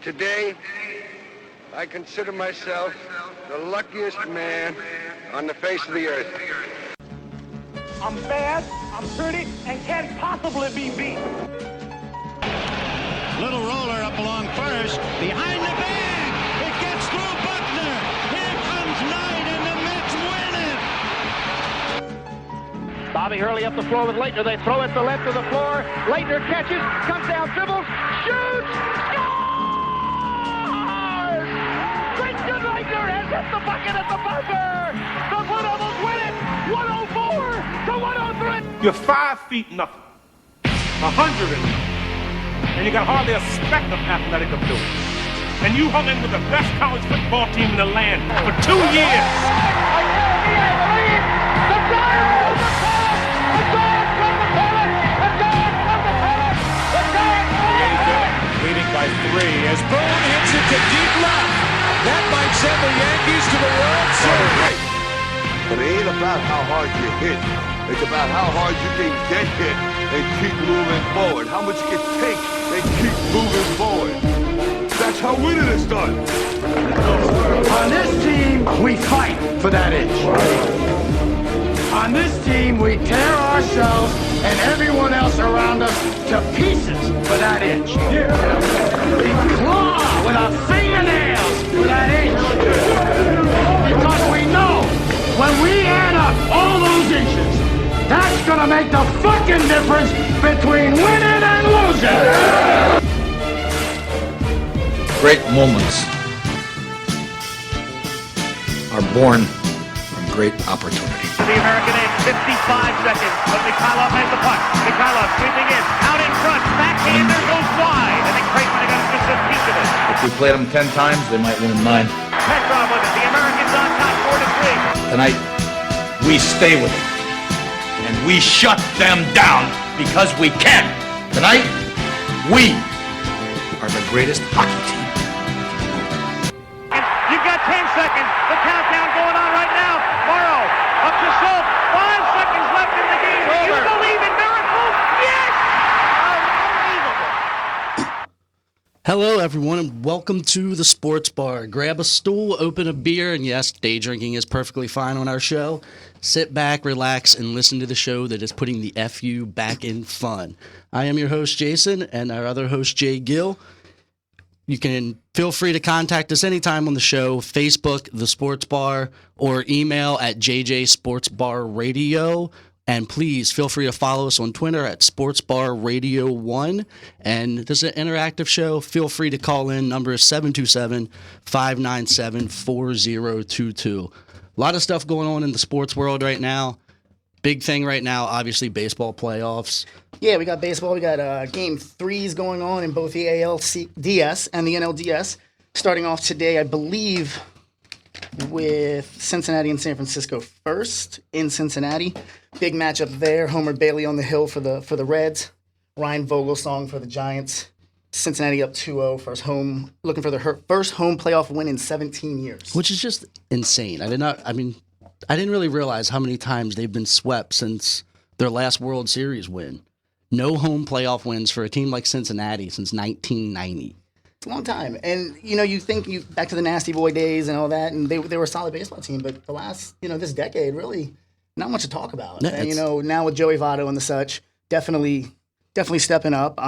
Today, I consider myself the luckiest man on the face of the earth. I'm bad, I'm pretty, and can't possibly be beat. Little roller up along first, behind the bag. It gets through Buckner. Here comes Knight, and the Mets win it. Bobby Hurley up the floor with Leitner. They throw it to the left of the floor. Leitner catches, comes down, dribbles, shoots, scores! Christian Leitner has hit the bucket at the buzzer. The Blue Devils win it, 104 to 103. You're 5 feet nothing, 100 and you got hardly a speck of athletic ability. And you hung in with the best college football team in the land for 2 years. Leading by 3 as Boone hits it to deep left. That might send the Yankees to the World Series. But it ain't about how hard you hit. It's about how hard you can get hit and keep moving forward. How much you can take and keep moving forward. That's how winning is done. On this team, we fight for that inch. On this team, we tear ourselves and everyone else around us to pieces for that inch. We claw with our fingernails for that inch. Because we know when we add up all those inches, that's gonna make the fucking difference between winning and losing. Great moments are born from great opportunity. The American age, 55 seconds, but Mikhailov has the puck. Mikhailov sweeping in, out in front, backhander goes wide. I think Creighton got just a piece of it. If we played them 10 times, they might win 9. Petrov with it, the Americans on top, 4-3. Tonight, we stay with it. And we shut them down because we can. Tonight, we are the greatest hockey team. You've got 10 seconds. The countdown going on right now. Morrow up to Schultz. 5 seconds left in the game. Do you believe in miracles? Yes! Unbelievable. Hello, everyone, and welcome to the Sports Bar. Grab a stool, open a beer, and yes, day drinking is perfectly fine on our show. Sit back, relax, and listen to the show that is putting the FU back in fun. I am your host, Jason, and our other host, Jay Gill. You can feel free to contact us anytime on the show, Facebook, The Sports Bar, or email at jjsportsbarradio. And please feel free to follow us on Twitter at SportsBarRadio1. And this is an interactive show. Feel free to call in. Number is 727-597-4022. A lot of stuff going on in the sports world right now. Big thing right now, obviously, baseball playoffs. Yeah, we got baseball. We got game 3s going on in both the ALCS and the NLDS. Starting off today, I believe, with Cincinnati and San Francisco first in Cincinnati. Big matchup there. Homer Bailey on the hill for the Reds. Ryan Vogelsong for the Giants. Cincinnati up 2-0, looking for their first home playoff win in 17 years. Which is just insane. I didn't really realize how many times they've been swept since their last World Series win. No home playoff wins for a team like Cincinnati since 1990. It's a long time. And, you think back to the Nasty Boy days and all that, and they were a solid baseball team, but the last, this decade, really not much to talk about. No, and, now with Joey Votto and the such, definitely stepping up.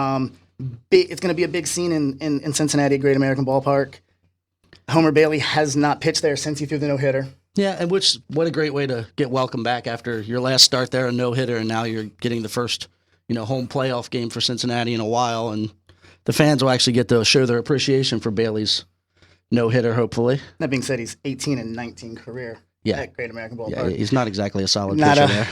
It's going to be a big scene in Cincinnati at Great American Ballpark. Homer Bailey has not pitched there since he threw the no-hitter. Yeah, and what a great way to get welcome back after your last start there, a no-hitter, and now you're getting the first, home playoff game for Cincinnati in a while, and the fans will actually get to show their appreciation for Bailey's no-hitter, hopefully. That being said, he's 18-19 career at Great American Ballpark. Yeah, he's not exactly a solid pitcher there.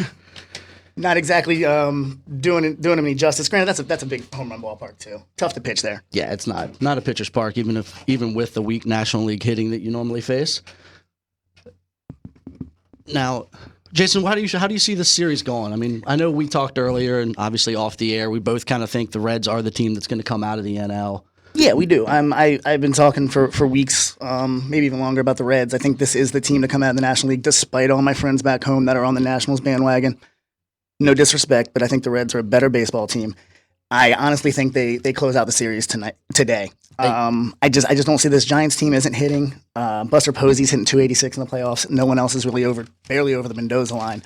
Not exactly doing him any justice. Granted, that's a big home run ballpark too. Tough to pitch there. Yeah, it's not a pitcher's park, even with the weak National League hitting that you normally face. Now, Jason, how do you see this series going? I mean, I know we talked earlier, and obviously off the air, we both kind of think the Reds are the team that's going to come out of the NL. Yeah, we do. I've been talking for weeks, maybe even longer, about the Reds. I think this is the team to come out of the National League, despite all my friends back home that are on the Nationals bandwagon. No disrespect, but I think the Reds are a better baseball team. I honestly think they close out the series today. I just don't see this Giants team isn't hitting. Buster Posey's hitting 286 in the playoffs. No one else is really barely over the Mendoza line.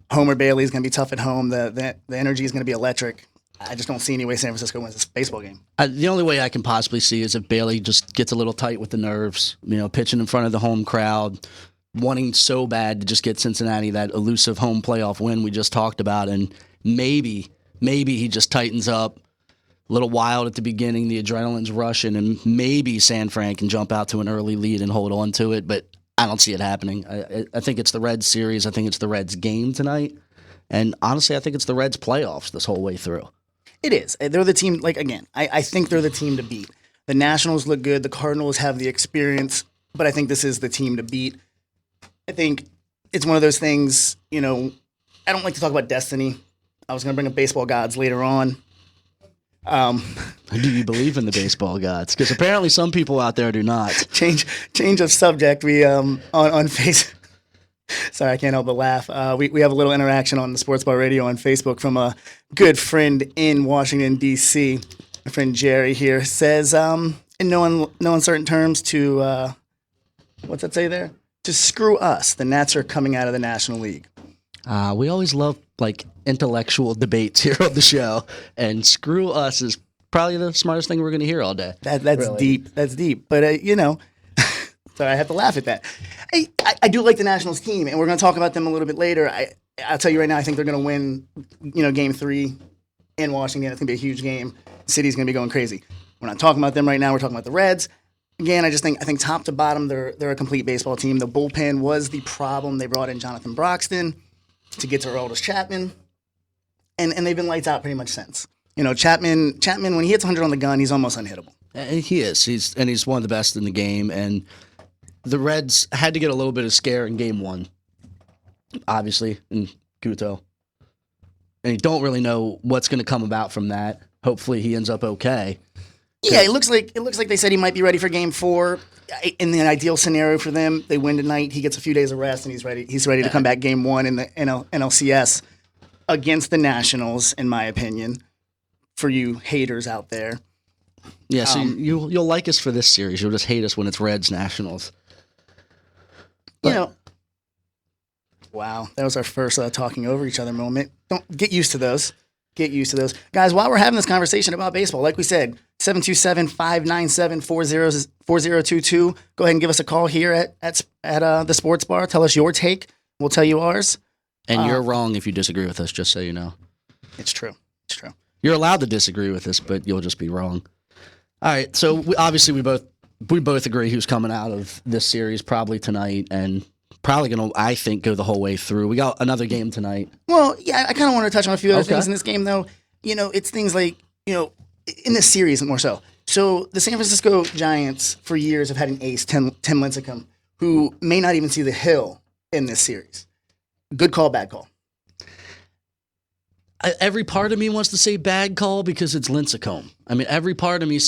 Homer Bailey's going to be tough at home. The energy is going to be electric. I just don't see any way San Francisco wins this baseball game. The only way I can possibly see is if Bailey just gets a little tight with the nerves, pitching in front of the home crowd, wanting so bad to just get Cincinnati that elusive home playoff win we just talked about, and maybe he just tightens up, a little wild at the beginning, the adrenaline's rushing, and maybe San Fran can jump out to an early lead and hold on to it, but I don't see it happening. I think it's the Reds series. I think it's the Reds game tonight, and honestly, I think it's the Reds playoffs this whole way through. It is. They're the team, I think they're the team to beat. The Nationals look good. The Cardinals have the experience, but I think this is the team to beat. I think it's one of those things, I don't like to talk about destiny. I was going to bring up baseball gods later on. Do you believe in the baseball gods? Because apparently some people out there do not. Change of subject. We on Facebook. Sorry, I can't help but laugh. We have a little interaction on the Sports Bar Radio on Facebook from a good friend in Washington, D.C. My friend Jerry here says, in no uncertain terms, to what's that say there? To screw us. The Nats are coming out of the National League. We always love intellectual debates here on the show, and screw us is probably the smartest thing we're going to hear all day. That's really deep. That's deep. But sorry, I have to laugh at that. I do like the Nationals team, and we're going to talk about them a little bit later. I'll tell you right now, I think they're going to win, Game 3 in Washington. It's going to be a huge game. The city's going to be going crazy. We're not talking about them right now. We're talking about the Reds. Again, I think top to bottom, they're a complete baseball team. The bullpen was the problem. They brought in Jonathan Broxton to get to Aroldis Chapman, and they've been lights out pretty much since. Chapman, when he hits 100 on the gun, he's almost unhittable. He is. He's one of the best in the game, and the Reds had to get a little bit of scare in Game 1, obviously, in Guto. And you don't really know what's going to come about from that. Hopefully he ends up okay. Yeah, it looks like they said he might be ready for Game 4. In the ideal scenario for them, they win tonight. He gets a few days of rest, and he's ready. He's ready to come back Game 1 in the NLCS against the Nationals, in my opinion. For you haters out there, yeah. So you'll like us for this series. You'll just hate us when it's Reds Nationals. Wow, that was our first talking over each other moment. Don't get used to those. Get used to those. Guys, while we're having this conversation about baseball, like we said, 727-597-4022. Go ahead and give us a call here at the Sports Bar. Tell us your take. We'll tell you ours. And you're wrong if you disagree with us, just so you know. It's true. It's true. You're allowed to disagree with us, but you'll just be wrong. All right, so we both agree who's coming out of this series probably tonight, and probably going to, I think, go the whole way through. We got another game tonight. Well, yeah, I kind of want to touch on a few other things in this game, though. It's things like, in this series more so. So the San Francisco Giants, for years, have had an ace, Tim Lincecum, who may not even see the hill in this series. Good call, bad call. Every part of me wants to say bad call because it's Lincecum. I mean, every part of me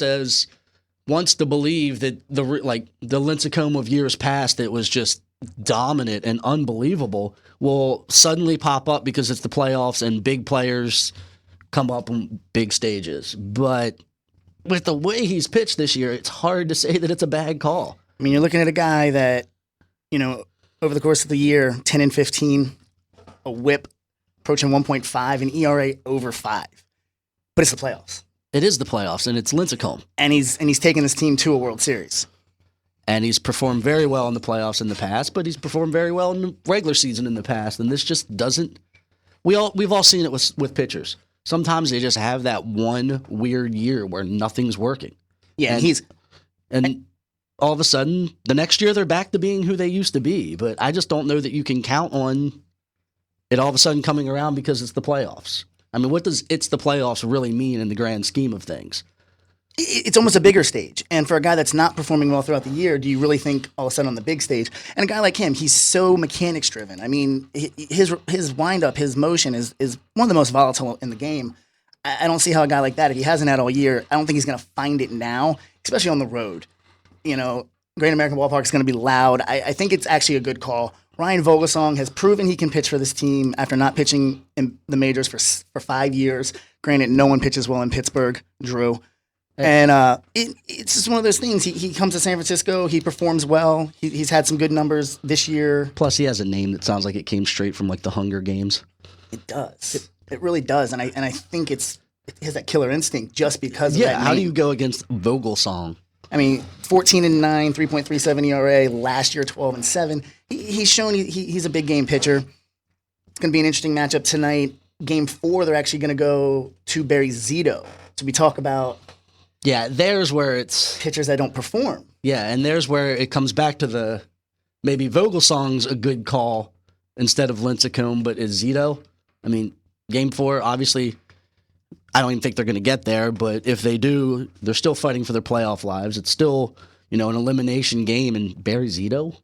wants to believe that the Lincecum of years past that was just dominant and unbelievable will suddenly pop up because it's the playoffs and big players come up on big stages. But with the way he's pitched this year, it's hard to say that it's a bad call. I mean, you're looking at a guy that, over the course of the year, 10-15, a whip approaching 1.5, an ERA over 5. But it's the playoffs. It is the playoffs, and it's Lincecum. And he's taken this team to a World Series. And he's performed very well in the playoffs in the past, but he's performed very well in the regular season in the past. And this just doesn't. We've all seen it with pitchers. Sometimes they just have that one weird year where nothing's working. Yeah, and all of a sudden, the next year they're back to being who they used to be. But I just don't know that you can count on it all of a sudden coming around because it's the playoffs. I mean, what does it's the playoffs really mean in the grand scheme of things? It's almost a bigger stage. And for a guy that's not performing well throughout the year, do you really think all of a sudden on the big stage? And a guy like him, he's so mechanics driven. I mean, his windup, his motion is one of the most volatile in the game. I don't see how a guy like that, if he hasn't had all year, I don't think he's going to find it now, especially on the road. Great American Ballpark is going to be loud. I think it's actually a good call. Ryan Vogelsong has proven he can pitch for this team after not pitching in the majors for 5 years. Granted, no one pitches well in Pittsburgh, Drew. And it's just one of those things. He comes to San Francisco. He performs well. He's had some good numbers this year. Plus, he has a name that sounds like it came straight from like the Hunger Games. It does. It really does. And I think it has that killer instinct just because of that Yeah, how name. do you go against Vogelsong? I mean, 14-9, 3.37 ERA. Last year, 12-7. He's shown he's a big game pitcher. It's going to be an interesting matchup tonight. Game 4, they're actually going to go to Barry Zito. So we talk about there's where it's pitchers that don't perform. Yeah, and there's where it comes back to maybe Vogelsong's a good call instead of Lincecum, but is Zito? I mean, Game 4, obviously, I don't even think they're going to get there, but if they do, they're still fighting for their playoff lives. It's still, an elimination game, and Barry Zito?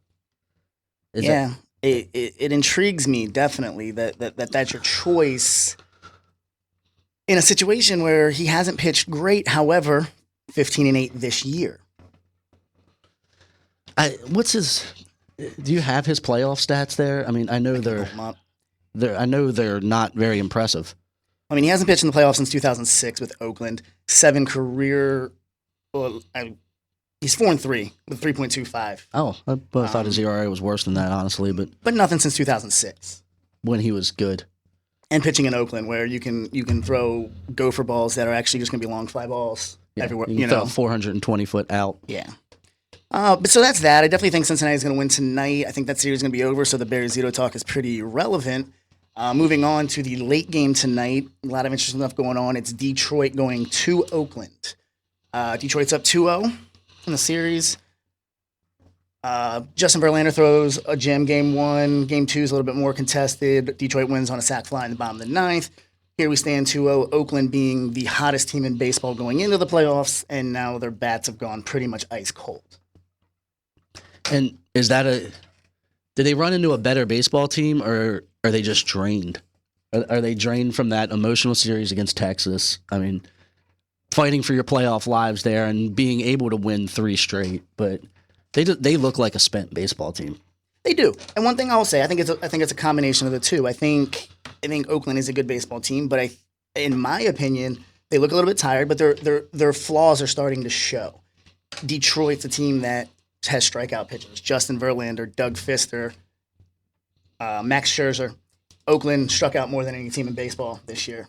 It intrigues me definitely that's your choice in a situation where he hasn't pitched great. However, 15-8 this year. What's his? Do you have his playoff stats there? I mean, I know they're not very impressive. I mean, he hasn't pitched in the playoffs since 2006 with Oakland. 7 career. Well, he's 4-3 with 3.25. Oh, I thought his ERA was worse than that, honestly, but nothing since 2006 when he was good. And pitching in Oakland, where you can throw gopher balls that are actually just going to be long fly balls everywhere. You can throw 420 foot out. Yeah. But so that's that. I definitely think Cincinnati's going to win tonight. I think that series is going to be over, so the Barry Zito talk is pretty relevant. Moving on to the late game tonight, a lot of interesting stuff going on. It's Detroit going to Oakland. Detroit's up 2-0 in the series. Justin Verlander throws a gem game 1. Game 2 is a little bit more contested. Detroit wins on a sac fly in the bottom of the 9th. Here we stand 2-0. Oakland being the hottest team in baseball going into the playoffs, and now their bats have gone pretty much ice cold. And is that did they run into a better baseball team, or are they just drained? Are they drained from that emotional series against Texas? I mean, fighting for your playoff lives there and being able to win 3 straight, but they look like a spent baseball team. They do. And one thing I'll say, I think it's a combination of the two. I think Oakland is a good baseball team, but in my opinion, they look a little bit tired, but their flaws are starting to show. Detroit's a team that has strikeout pitchers: Justin Verlander, Doug Fister, Max Scherzer. Oakland struck out more than any team in baseball this year.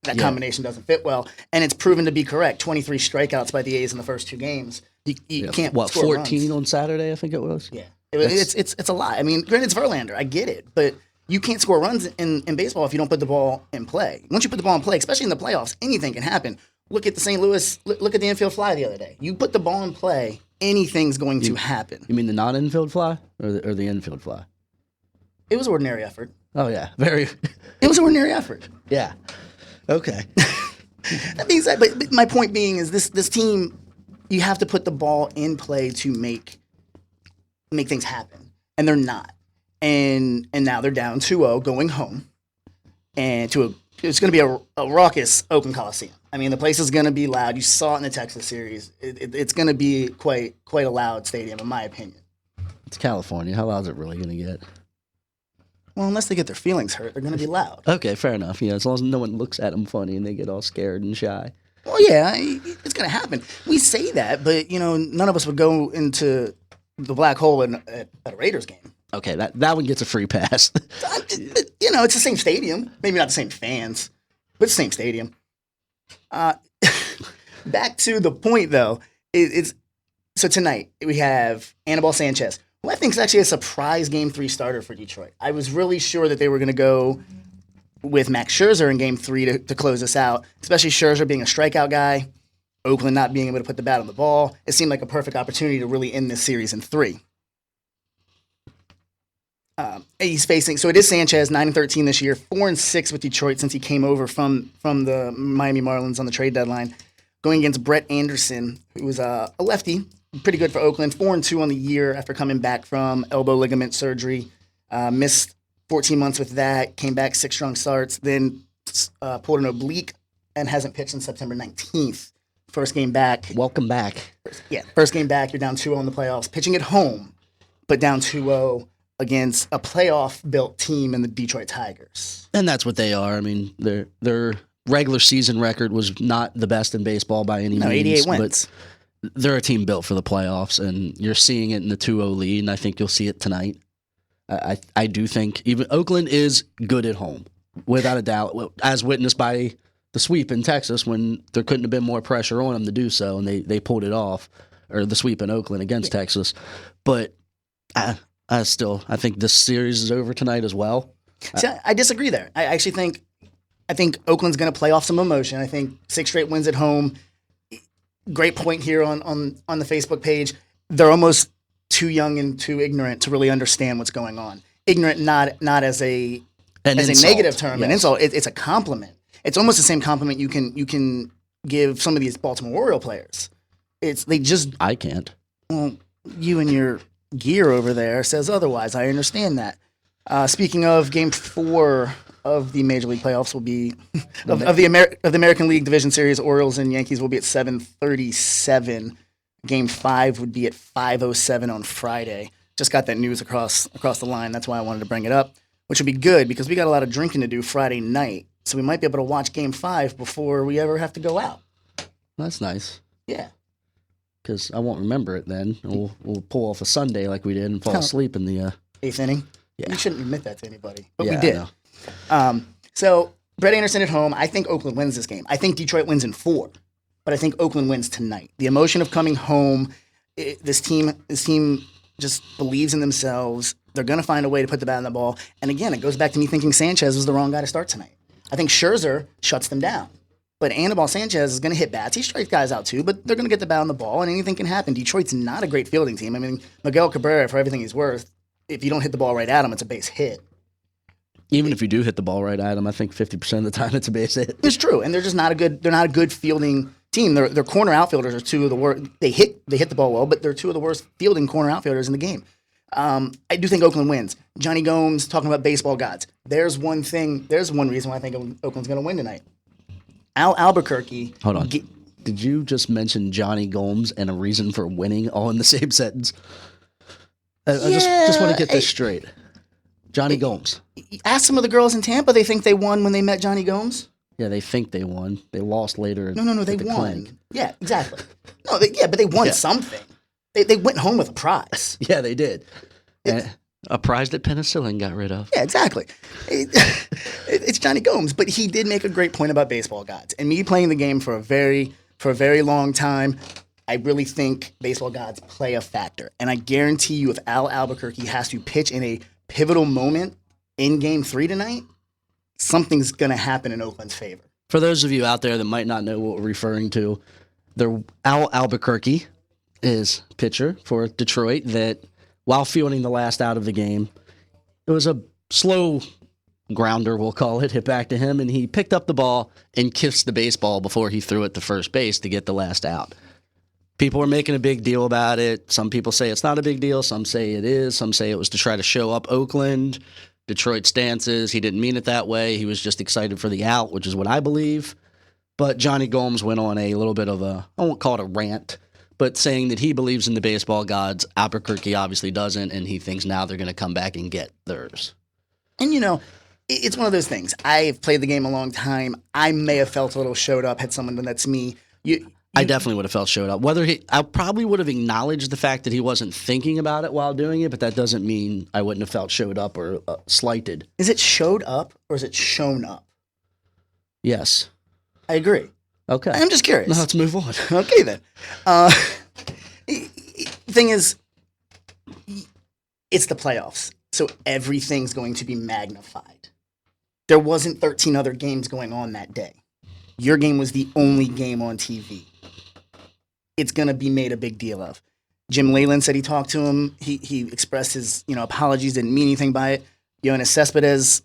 That combination doesn't fit well, and it's proven to be correct. 23 strikeouts by the A's in the first 2 games. You can't score 14 runs. on Saturday, I think it was. Yeah, it's a lot. I mean, granted, it's Verlander. I get it, but you can't score runs in baseball if you don't put the ball in play. Once you put the ball in play, especially in the playoffs, anything can happen. Look at the St. Louis. Look at the infield fly the other day. You put the ball in play, anything's going to happen. You mean the non-infield fly or the infield fly? It was ordinary effort. Oh yeah, very. It was ordinary effort. Yeah. Okay. That being said, but my point being is this team, you have to put the ball in play to make things happen, and they're not. And now they're down 2-0 going home, and it's going to be a raucous Oakland Coliseum. I mean, the place is going to be loud. You saw it in the Texas series. It's going to be quite a loud stadium, in my opinion. It's California. How loud is it really going to get? Well, unless they get their feelings hurt, they're going to be loud. Okay, fair enough. Yeah, as long as no one looks at them funny and they get all scared and shy. Well, yeah, it's going to happen. We say that, but none of us would go into the black hole at a Raiders game. Okay, that one gets a free pass. It's the same stadium. Maybe not the same fans, but it's the same stadium. Back to the point, though. So tonight we have Anibal Sanchez, who I think is actually a surprise Game 3 starter for Detroit. I was really sure that they were going to go with Max Scherzer in Game 3 to close us out, especially Scherzer being a strikeout guy, Oakland not being able to put the bat on the ball. It seemed like a perfect opportunity to really end this series in 3. He's facing, so it is Sanchez, 9-13 this year, 4-6 with Detroit since he came over from the Miami Marlins on the trade deadline, going against Brett Anderson, who was a lefty, pretty good for Oakland, 4-2 on the year after coming back from elbow ligament surgery, missed 14 months with that, came back 6 strong starts, then pulled an oblique and hasn't pitched since September 19th. First game back. Welcome back. Yeah, first game back, you're down 2-0 in the playoffs, pitching at home, but down 2-0 against a playoff-built team in the Detroit Tigers. And that's what they are. I mean, they're regular season record was not the best in baseball by any No, means. 88 wins. But they're a team built for the playoffs, and you're seeing it in the 2-0 lead, and I think you'll see it tonight. I do think even Oakland is good at home, without a doubt, as witnessed by the sweep in Texas when there couldn't have been more pressure on them to do so, and they pulled it off, or the sweep in Oakland against Texas. But I think this series is over tonight as well. See, I disagree there. I actually think Oakland's going to play off some emotion. I think 6 straight wins at home. Great point here on the Facebook page. They're almost too young and too ignorant to really understand what's going on. Ignorant, not as a negative term, yes. An insult. It's a compliment. It's almost the same compliment you can give some of these Baltimore Oriole players. I can't. Well, you and your gear over there says otherwise. I understand that. Speaking of, Game 4 of the Major League playoffs will be of the American League Division Series. Orioles and Yankees will be at 7:37. Game 5 would be at 5:07 on Friday. Just got that news across the line. That's why I wanted to bring it up, which would be good because we got a lot of drinking to do Friday night. So we might be able to watch Game 5 before we ever have to go out. That's nice. Yeah. Because I won't remember it then. We'll pull off a Sunday like we did and fall asleep in the 8th inning. Yeah. You shouldn't admit that to anybody, but Yeah, we did. I know. So Brett Anderson at home. I think Oakland wins this game. I think Detroit wins in 4, but I think Oakland wins tonight. The emotion of coming home. This team just believes in themselves. They're going to find a way to put the bat on the ball. And again, it goes back to me thinking Sanchez was the wrong guy to start tonight. I think Scherzer shuts them down. But Anibal Sanchez is going to hit bats. He strikes guys out too, but they're going to get the bat on the ball, and anything can happen. Detroit's not a great fielding team. I mean, Miguel Cabrera, for everything he's worth, if you don't hit the ball right at him, it's a base hit. Even if you do hit the ball right at him, I think 50% of the time it's a base hit. It's true, and they're just not a good fielding team. Their corner outfielders are 2 of the worst. They hit the ball well, but they're 2 of the worst fielding corner outfielders in the game. I do think Oakland wins. Johnny Gomes talking about baseball gods. There's one reason why I think Oakland's going to win tonight. Al Albuquerque. Hold on. Did you just mention Johnny Gomes and a reason for winning all in the same sentence? I just want to get this straight. Johnny Gomes. Ask some of the girls in Tampa. They think they won when they met Johnny Gomes. Yeah, they think they won. They lost later. No, they the won. clinic. Yeah, exactly. No, but they won something. They went home with a prize. Yeah, they did. A prize that penicillin got rid of. Yeah, exactly. It's Johnny Gomes, but he did make a great point about baseball gods. And me playing the game for a very long time, I really think baseball gods play a factor. And I guarantee you if Al Albuquerque has to pitch in a pivotal moment in Game 3 tonight, something's going to happen in Oakland's favor. For those of you out there that might not know what we're referring to, Al Albuquerque is pitcher for Detroit that, while fielding the last out of the game, it was a slow grounder, we'll call it, hit back to him, and he picked up the ball and kissed the baseball before he threw it to first base to get the last out. People were making a big deal about it. Some people say it's not a big deal. Some say it is. Some say it was to try to show up Oakland. Detroit stances. He didn't mean it that way. He was just excited for the out, which is what I believe. But Johnny Gomes went on a little bit of I won't call it a rant, but saying that he believes in the baseball gods. Albuquerque obviously doesn't, and he thinks now they're going to come back and get theirs. And, it's one of those things. I've played the game a long time. I may have felt a little showed up had someone done that to me. I definitely would have felt showed up. I probably would have acknowledged the fact that he wasn't thinking about it while doing it, but that doesn't mean I wouldn't have felt showed up or slighted. Is it showed up or is it shown up? Yes. I agree. Okay. I'm just curious. Now let's move on. Okay, then. Thing is, it's the playoffs, so everything's going to be magnified. There wasn't 13 other games going on that day. Your game was the only game on TV. It's going to be made a big deal of. Jim Leyland said he talked to him. He expressed his apologies, didn't mean anything by it. Yoenis Cespedes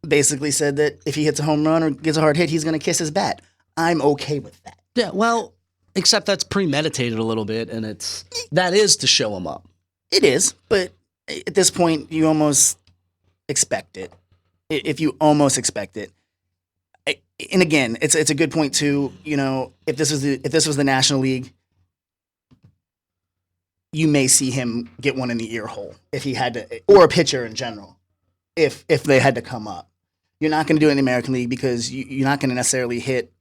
basically said that if he hits a home run or gets a hard hit, he's going to kiss his bat. I'm okay with that. Yeah, well, except that's premeditated a little bit, and that is to show him up. It is, but at this point, you almost expect it. If you almost expect it. And again, it's a good point too. If this was the National League, you may see him get one in the ear hole if he had to, or a pitcher in general, if they had to come up. You're not going to do it in the American League because you're not going to necessarily hit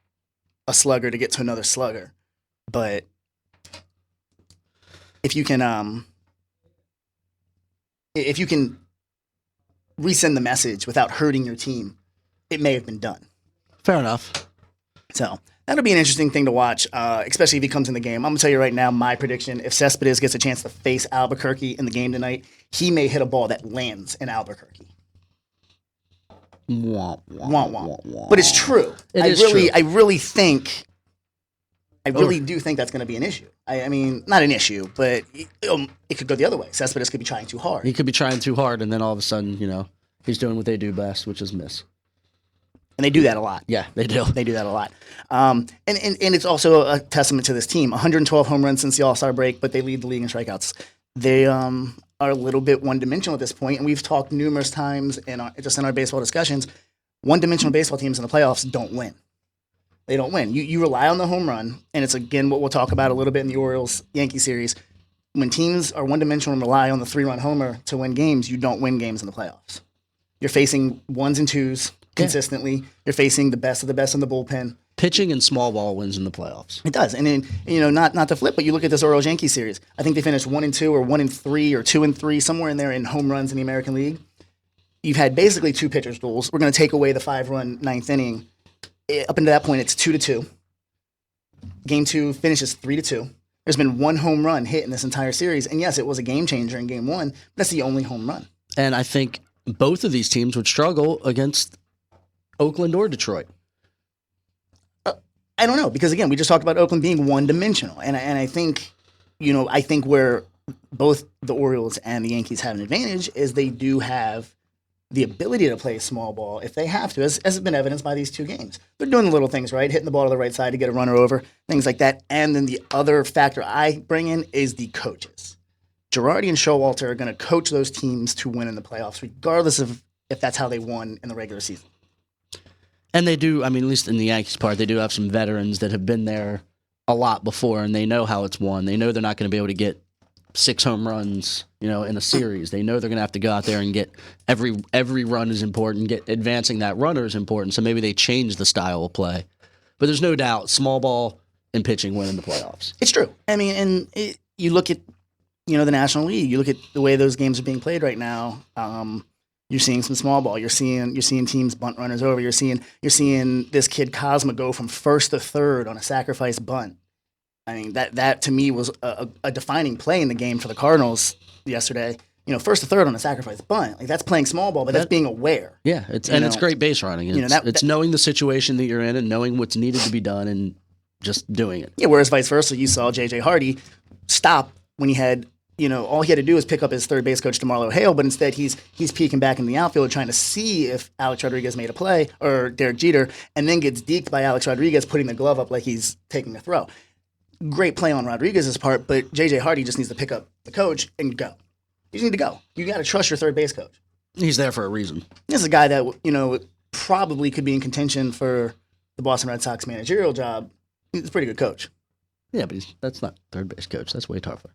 a slugger to get to another slugger. But if you can resend the message without hurting your team, it may have been done. Fair enough. So that'll be an interesting thing to watch, especially if he comes in the game. I'm going to tell you right now, my prediction, if Cespedes gets a chance to face Albuquerque in the game tonight, he may hit a ball that lands in Albuquerque. Wah, wah, Wah, wah, wah. But it's true. I really do think that's going to be an issue. I mean, not an issue, but it could go the other way. Cespedes could be trying too hard. He could be trying too hard, and then all of a sudden, he's doing what they do best, which is miss. And they do that a lot. Yeah, they do. They do that a lot. And it's also a testament to this team. 112 home runs since the All-Star break, but they lead the league in strikeouts. They are a little bit one-dimensional at this point, and we've talked numerous times in our baseball discussions. One-dimensional baseball teams in the playoffs don't win. They don't win. You rely on the home run, and it's, again, what we'll talk about a little bit in the Orioles-Yankee series. When teams are one-dimensional and rely on the three-run homer to win games, you don't win games in the playoffs. You're facing ones and twos consistently. You're facing the best of the best in the bullpen. Pitching and small ball wins in the playoffs. It does. And then, not to flip, but you look at this Orioles-Yankee series. I think they finished 1-2 or 1-3 or 2-3, somewhere in there in home runs in the American League. You've had basically two pitchers' duels. We're going to take away the 5-run ninth inning. Up until that point, it's 2-2. Game 2 finishes 3-2. There's been one home run hit in this entire series. And yes, it was a game changer in Game 1. But that's the only home run. And I think both of these teams would struggle against Oakland or Detroit. I don't know, because again, we just talked about Oakland being one-dimensional, and I think, where both the Orioles and the Yankees have an advantage is they do have the ability to play small ball if they have to, as has been evidenced by these two games. They're doing the little things, right? Hitting the ball to the right side to get a runner over, things like that. And then the other factor I bring in is the coaches. Girardi and Showalter are going to coach those teams to win in the playoffs, regardless of if that's how they won in the regular season. And they do, at least in the Yankees part, they do have some veterans that have been there a lot before, and they know how it's won. They know they're not going to be able to get 6 home runs, in a series. They know they're going to have to go out there and get every run is important. Advancing that runner is important. So maybe they change the style of play. But there's no doubt, small ball and pitching win in the playoffs. It's true. You look at, the National League. You look at the way those games are being played right now. You're seeing some small ball. You're seeing teams bunt runners over. You're seeing this kid Cosma go from first to third on a sacrifice bunt. That to me was a defining play in the game for the Cardinals yesterday. First to third on a sacrifice bunt. That's playing small ball, but that's being aware. Yeah, it's great base running. It's knowing the situation that you're in and knowing what's needed to be done and just doing it. Yeah, whereas vice versa, you saw J.J. Hardy stop when he had. All he had to do was pick up his third base coach, DeMarlo Hale, but instead he's peeking back in the outfield trying to see if Alex Rodriguez made a play or Derek Jeter, and then gets deked by Alex Rodriguez putting the glove up like he's taking a throw. Great play on Rodriguez's part, but J.J. Hardy just needs to pick up the coach and go. You just need to go. You got to trust your third base coach. He's there for a reason. This is a guy that, probably could be in contention for the Boston Red Sox managerial job. He's a pretty good coach. Yeah, but that's not third base coach. That's way tougher.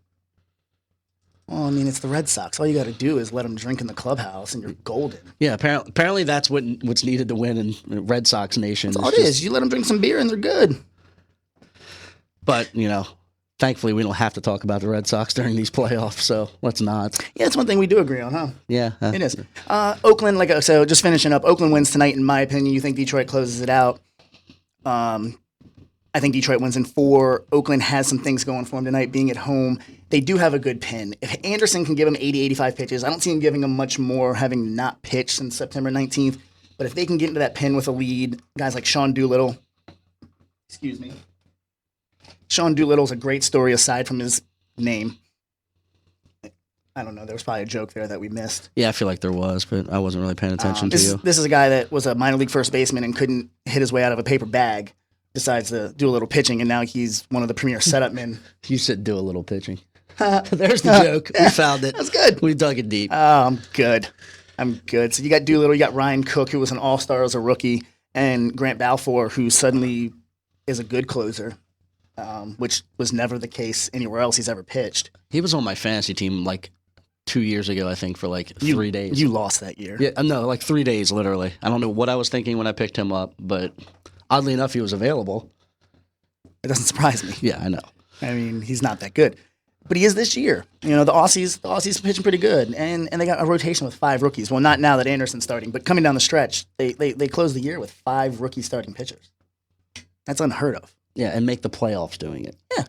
Well, it's the Red Sox. All you got to do is let them drink in the clubhouse, and you're golden. Yeah, apparently that's what's needed to win in Red Sox Nation. That's all it is. You let them drink some beer, and they're good. But, thankfully we don't have to talk about the Red Sox during these playoffs, so let's not. Yeah, that's one thing we do agree on, huh? Yeah. It is. Oakland, so just finishing up, Oakland wins tonight, in my opinion. You think Detroit closes it out. I think Detroit wins in 4. Oakland has some things going for them tonight, being at home. They do have a good pen. If Anderson can give them 80, 85 pitches, I don't see him giving them much more, having not pitched since September 19th. But if they can get into that pen with a lead, guys like Sean Doolittle. Excuse me. Sean Doolittle's a great story aside from his name. I don't know. There was probably a joke there that we missed. Yeah, I feel like there was, but I wasn't really paying attention to you. This is a guy that was a minor league first baseman and couldn't hit his way out of a paper bag. Decides to do a little pitching, and now he's one of the premier setup men. You said do a little pitching. There's the joke. We found it. That's good. We dug it deep. Oh, I'm good. So you got Doolittle, you got Ryan Cook, who was an all-star as a rookie, and Grant Balfour, who suddenly is a good closer, which was never the case anywhere else he's ever pitched. He was on my fantasy team 2 years ago, I think, for like 3 days. You lost that year. Yeah, no, like 3 days, literally. I don't know what I was thinking when I picked him up, but oddly enough, he was available. It doesn't surprise me. Yeah, I know. I mean, he's not that good. But he is this year. You know, the Aussies pitching pretty good. And they got a rotation with 5 rookies. Well, not now that Anderson's starting, but coming down the stretch, they closed the year with 5 rookie starting pitchers. That's unheard of. Yeah, and make the playoffs doing it. Yeah.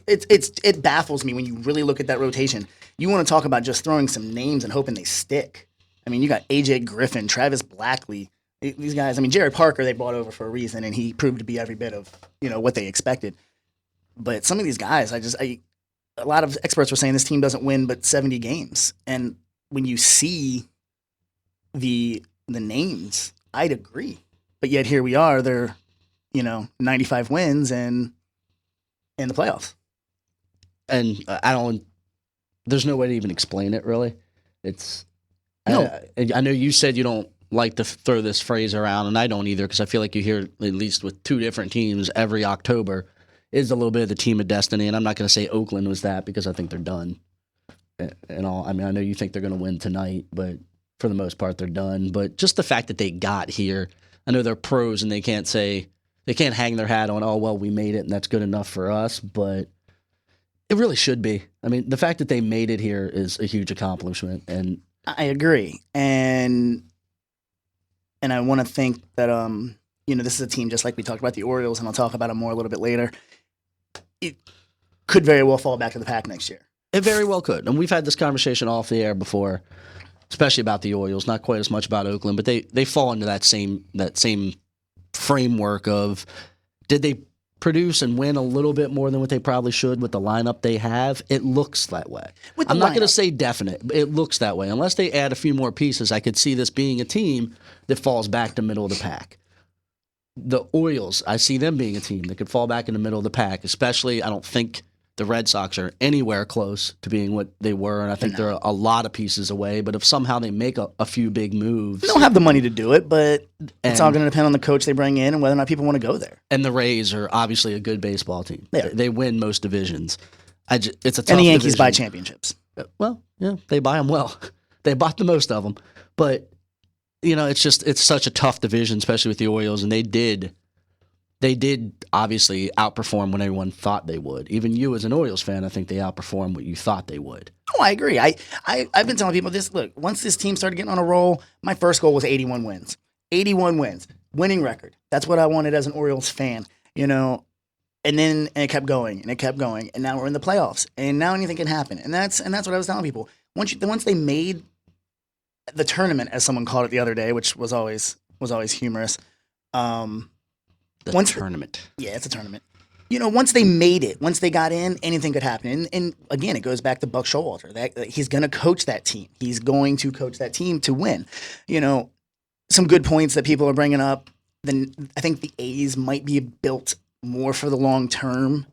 It baffles me when you really look at that rotation. You want to talk about just throwing some names and hoping they stick. I mean, you got AJ Griffin, Travis Blackley, these guys. I mean, Jared Parker they brought over for a reason, and he proved to be every bit of, you know, what they expected. But some of these guys, a lot of experts were saying this team doesn't win but 70 games. And when you see the names, I'd agree. But yet here we are, they're, 95 wins and in the playoffs. And there's no way to even explain it, really. No. I know you said you don't like to throw this phrase around, and I don't either, because I feel like you hear, at least with 2 different teams every October, is a little bit of the team of destiny, and I'm not going to say Oakland was that because I think they're done. And all, I mean, I know you think they're going to win tonight, but for the most part, they're done. But just the fact that they got here, I know they're pros and they can't hang their hat on, oh, well, we made it and that's good enough for us, but it really should be. I mean, the fact that they made it here is a huge accomplishment, and I agree. And I want to think that, this is a team just like we talked about the Orioles, and I'll talk about them more a little bit later. It could very well fall back to the pack next year. It very well could. And we've had this conversation off the air before, especially about the Orioles, not quite as much about Oakland, but they fall into that same framework of, did they produce and win a little bit more than what they probably should with the lineup they have? It looks that way. I'm not going to say definite, but it looks that way. Unless they add a few more pieces, I could see this being a team that falls back to middle of the pack. The Orioles, I see them being a team that could fall back in the middle of the pack, especially I don't think the Red Sox are anywhere close to being what they were, and I think they're a lot of pieces away. But if somehow they make a few big moves... They don't have the money to do it, but it's all going to depend on the coach they bring in and whether or not people want to go there. And the Rays are obviously a good baseball team. They win most divisions. It's a tough And the Yankees division. buy championships. Well, yeah, they buy them well. They bought the most of them. But, it's such a tough division, especially with the Orioles, and they did obviously outperform when everyone thought they would. Even you as an Orioles fan, I think they outperformed what you thought they would. Oh, I agree. I've been telling people this. Look, once this team started getting on a roll, my first goal was 81 wins. 81 wins. Winning record. That's what I wanted as an Orioles fan, And then it kept going, and it kept going, and now we're in the playoffs, and now anything can happen. And that's what I was telling people. Once they made the tournament, as someone called it the other day, which was always humorous. Tournament. Yeah, it's a tournament. Once they made it, once they got in, anything could happen. And again, it goes back to Buck Showalter. That he's going to coach that team. He's going to coach that team to win. Some good points that people are bringing up. Then I think the A's might be built more for the long term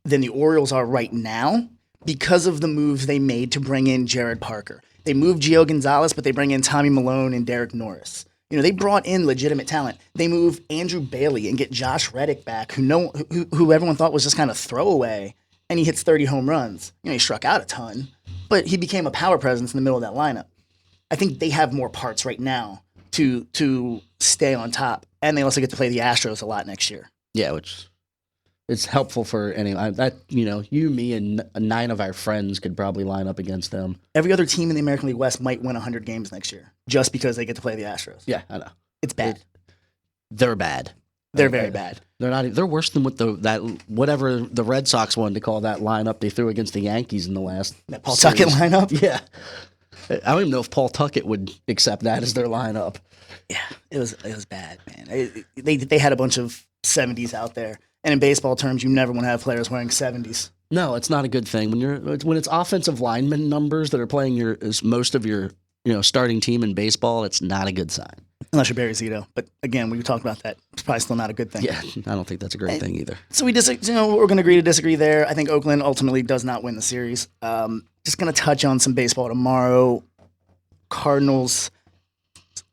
than the Orioles are right now because of the moves they made to bring in Jared Parker. They moved Gio Gonzalez, but they bring in Tommy Malone and Derek Norris. They brought in legitimate talent. They move Andrew Bailey and get Josh Reddick back, who everyone thought was just kind of throwaway, and he hits 30 home runs. He struck out a ton, but he became a power presence in the middle of that lineup. I think they have more parts right now to stay on top, and they also get to play the Astros a lot next year. Yeah, which it's helpful for anyone. That you, me, and 9 of our friends could probably line up against them. Every other team in the American League West might win 100 games next year just because they get to play the Astros. Yeah, I know. It's bad. They're bad. They're very bad. They're not. They're worse than whatever the Red Sox wanted to call that lineup they threw against the Yankees in the last. That Paul series. Tuckett lineup. Yeah, I don't even know if Paul Tuckett would accept that as their lineup. Yeah, it was bad, man. They had a bunch of 70s out there, and in baseball terms, you never want to have players wearing 70s. No, it's not a good thing when it's offensive lineman numbers that are playing most of your starting team in baseball. It's not a good sign. Unless you're Barry Zito. But again, we talked about that. It's probably still not a good thing. Yeah, I don't think that's a great thing either. So we're going to agree to disagree there. I think Oakland ultimately does not win the series. Just going to touch on some baseball tomorrow. Cardinals,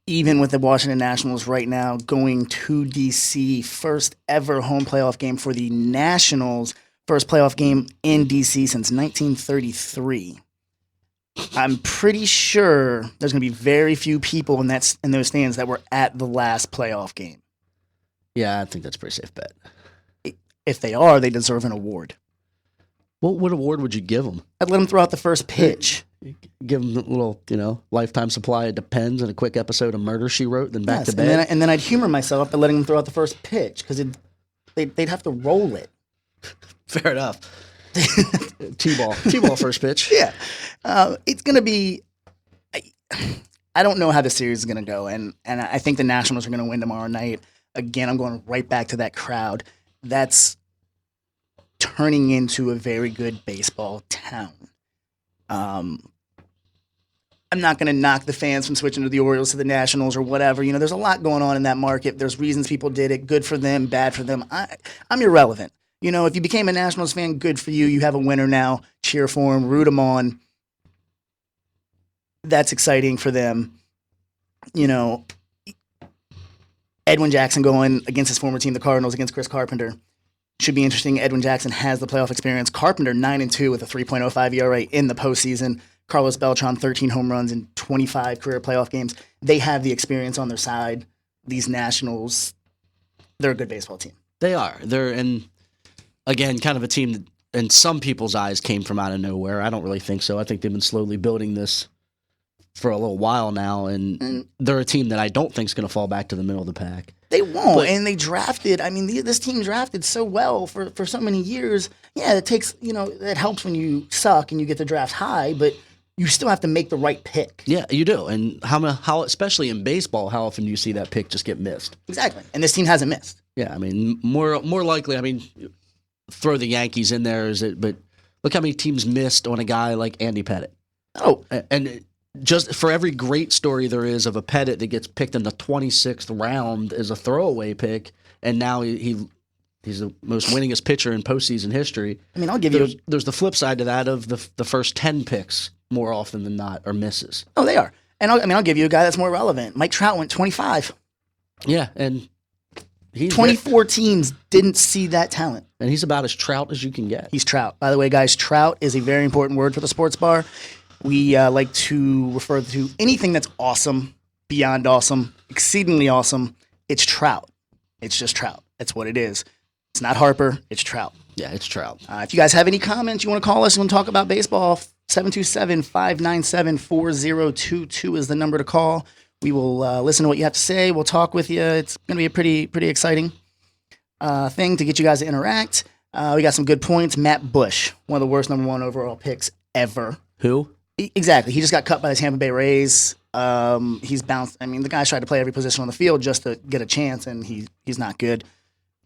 even with the Washington Nationals right now, going to D.C. First ever home playoff game for the Nationals. First playoff game in D.C. since 1933. I'm pretty sure there's going to be very few people in those stands that were at the last playoff game. Yeah, I think that's a pretty safe bet. If they are, they deserve an award. What award would you give them? I'd let them throw out the first pitch. Give them a little, lifetime supply of Depends and a quick episode of Murder, She Wrote, then back to bed. And then I'd humor myself by letting them throw out the first pitch because they'd have to roll it. Fair enough. T-ball first pitch. Yeah. It's going to be... I don't know how the series is going to go, and I think the Nationals are going to win tomorrow night. Again, I'm going right back to that crowd. That's turning into a very good baseball town. I'm not going to knock the fans from switching to the Orioles to the Nationals or whatever. There's a lot going on in that market. There's reasons people did it. Good for them, bad for them. I'm irrelevant. If you became a Nationals fan, good for you. You have a winner now. Cheer for them. Root them on. That's exciting for them. Edwin Jackson going against his former team, the Cardinals, against Chris Carpenter. Should be interesting. Edwin Jackson has the playoff experience. Carpenter 9-2 with a 3.05 ERA in the postseason. Carlos Beltran 13 home runs in 25 career playoff games. They have the experience on their side. These Nationals, they're a good baseball team. They are. And again, kind of a team that in some people's eyes came from out of nowhere. I don't really think so. I think they've been slowly building this for a little while now, and they're a team that I don't think is going to fall back to the middle of the pack. They won't, and they drafted. This team drafted so well for so many years. Yeah, it takes, it helps when you suck and you get the draft high, but you still have to make the right pick. Yeah, you do. And how especially in baseball, how often do you see that pick just get missed? Exactly, and this team hasn't missed. Yeah, more likely. Throw the Yankees in there, but look how many teams missed on a guy like Andy Pettitte. Oh, and just for every great story there is of a Pettitte that gets picked in the 26th round as a throwaway pick, and now he's the most winningest pitcher in postseason history. I'll give you. There's the flip side to that of the first 10 picks more often than not are misses. Oh, they are. And I'll give you a guy that's more relevant. Mike Trout went 25. Yeah, and 24 teams didn't see that talent. And he's about as Trout as you can get. He's Trout. By the way, guys, Trout is a very important word for the sports bar. We like to refer to anything that's awesome, beyond awesome, exceedingly awesome. It's Trout. It's just Trout. That's what it is. It's not Harper. It's Trout. Yeah, it's Trout. If you guys have any comments, you want to call us, you want to talk about baseball, 727-597-4022 is the number to call. We will listen to what you have to say. We'll talk with you. It's going to be a pretty exciting thing to get you guys to interact. We got some good points. Matt Bush, one of the worst number 1 overall picks ever. Who? Exactly. He just got cut by the Tampa Bay Rays. He's bounced. The guy's tried to play every position on the field just to get a chance, and he's not good.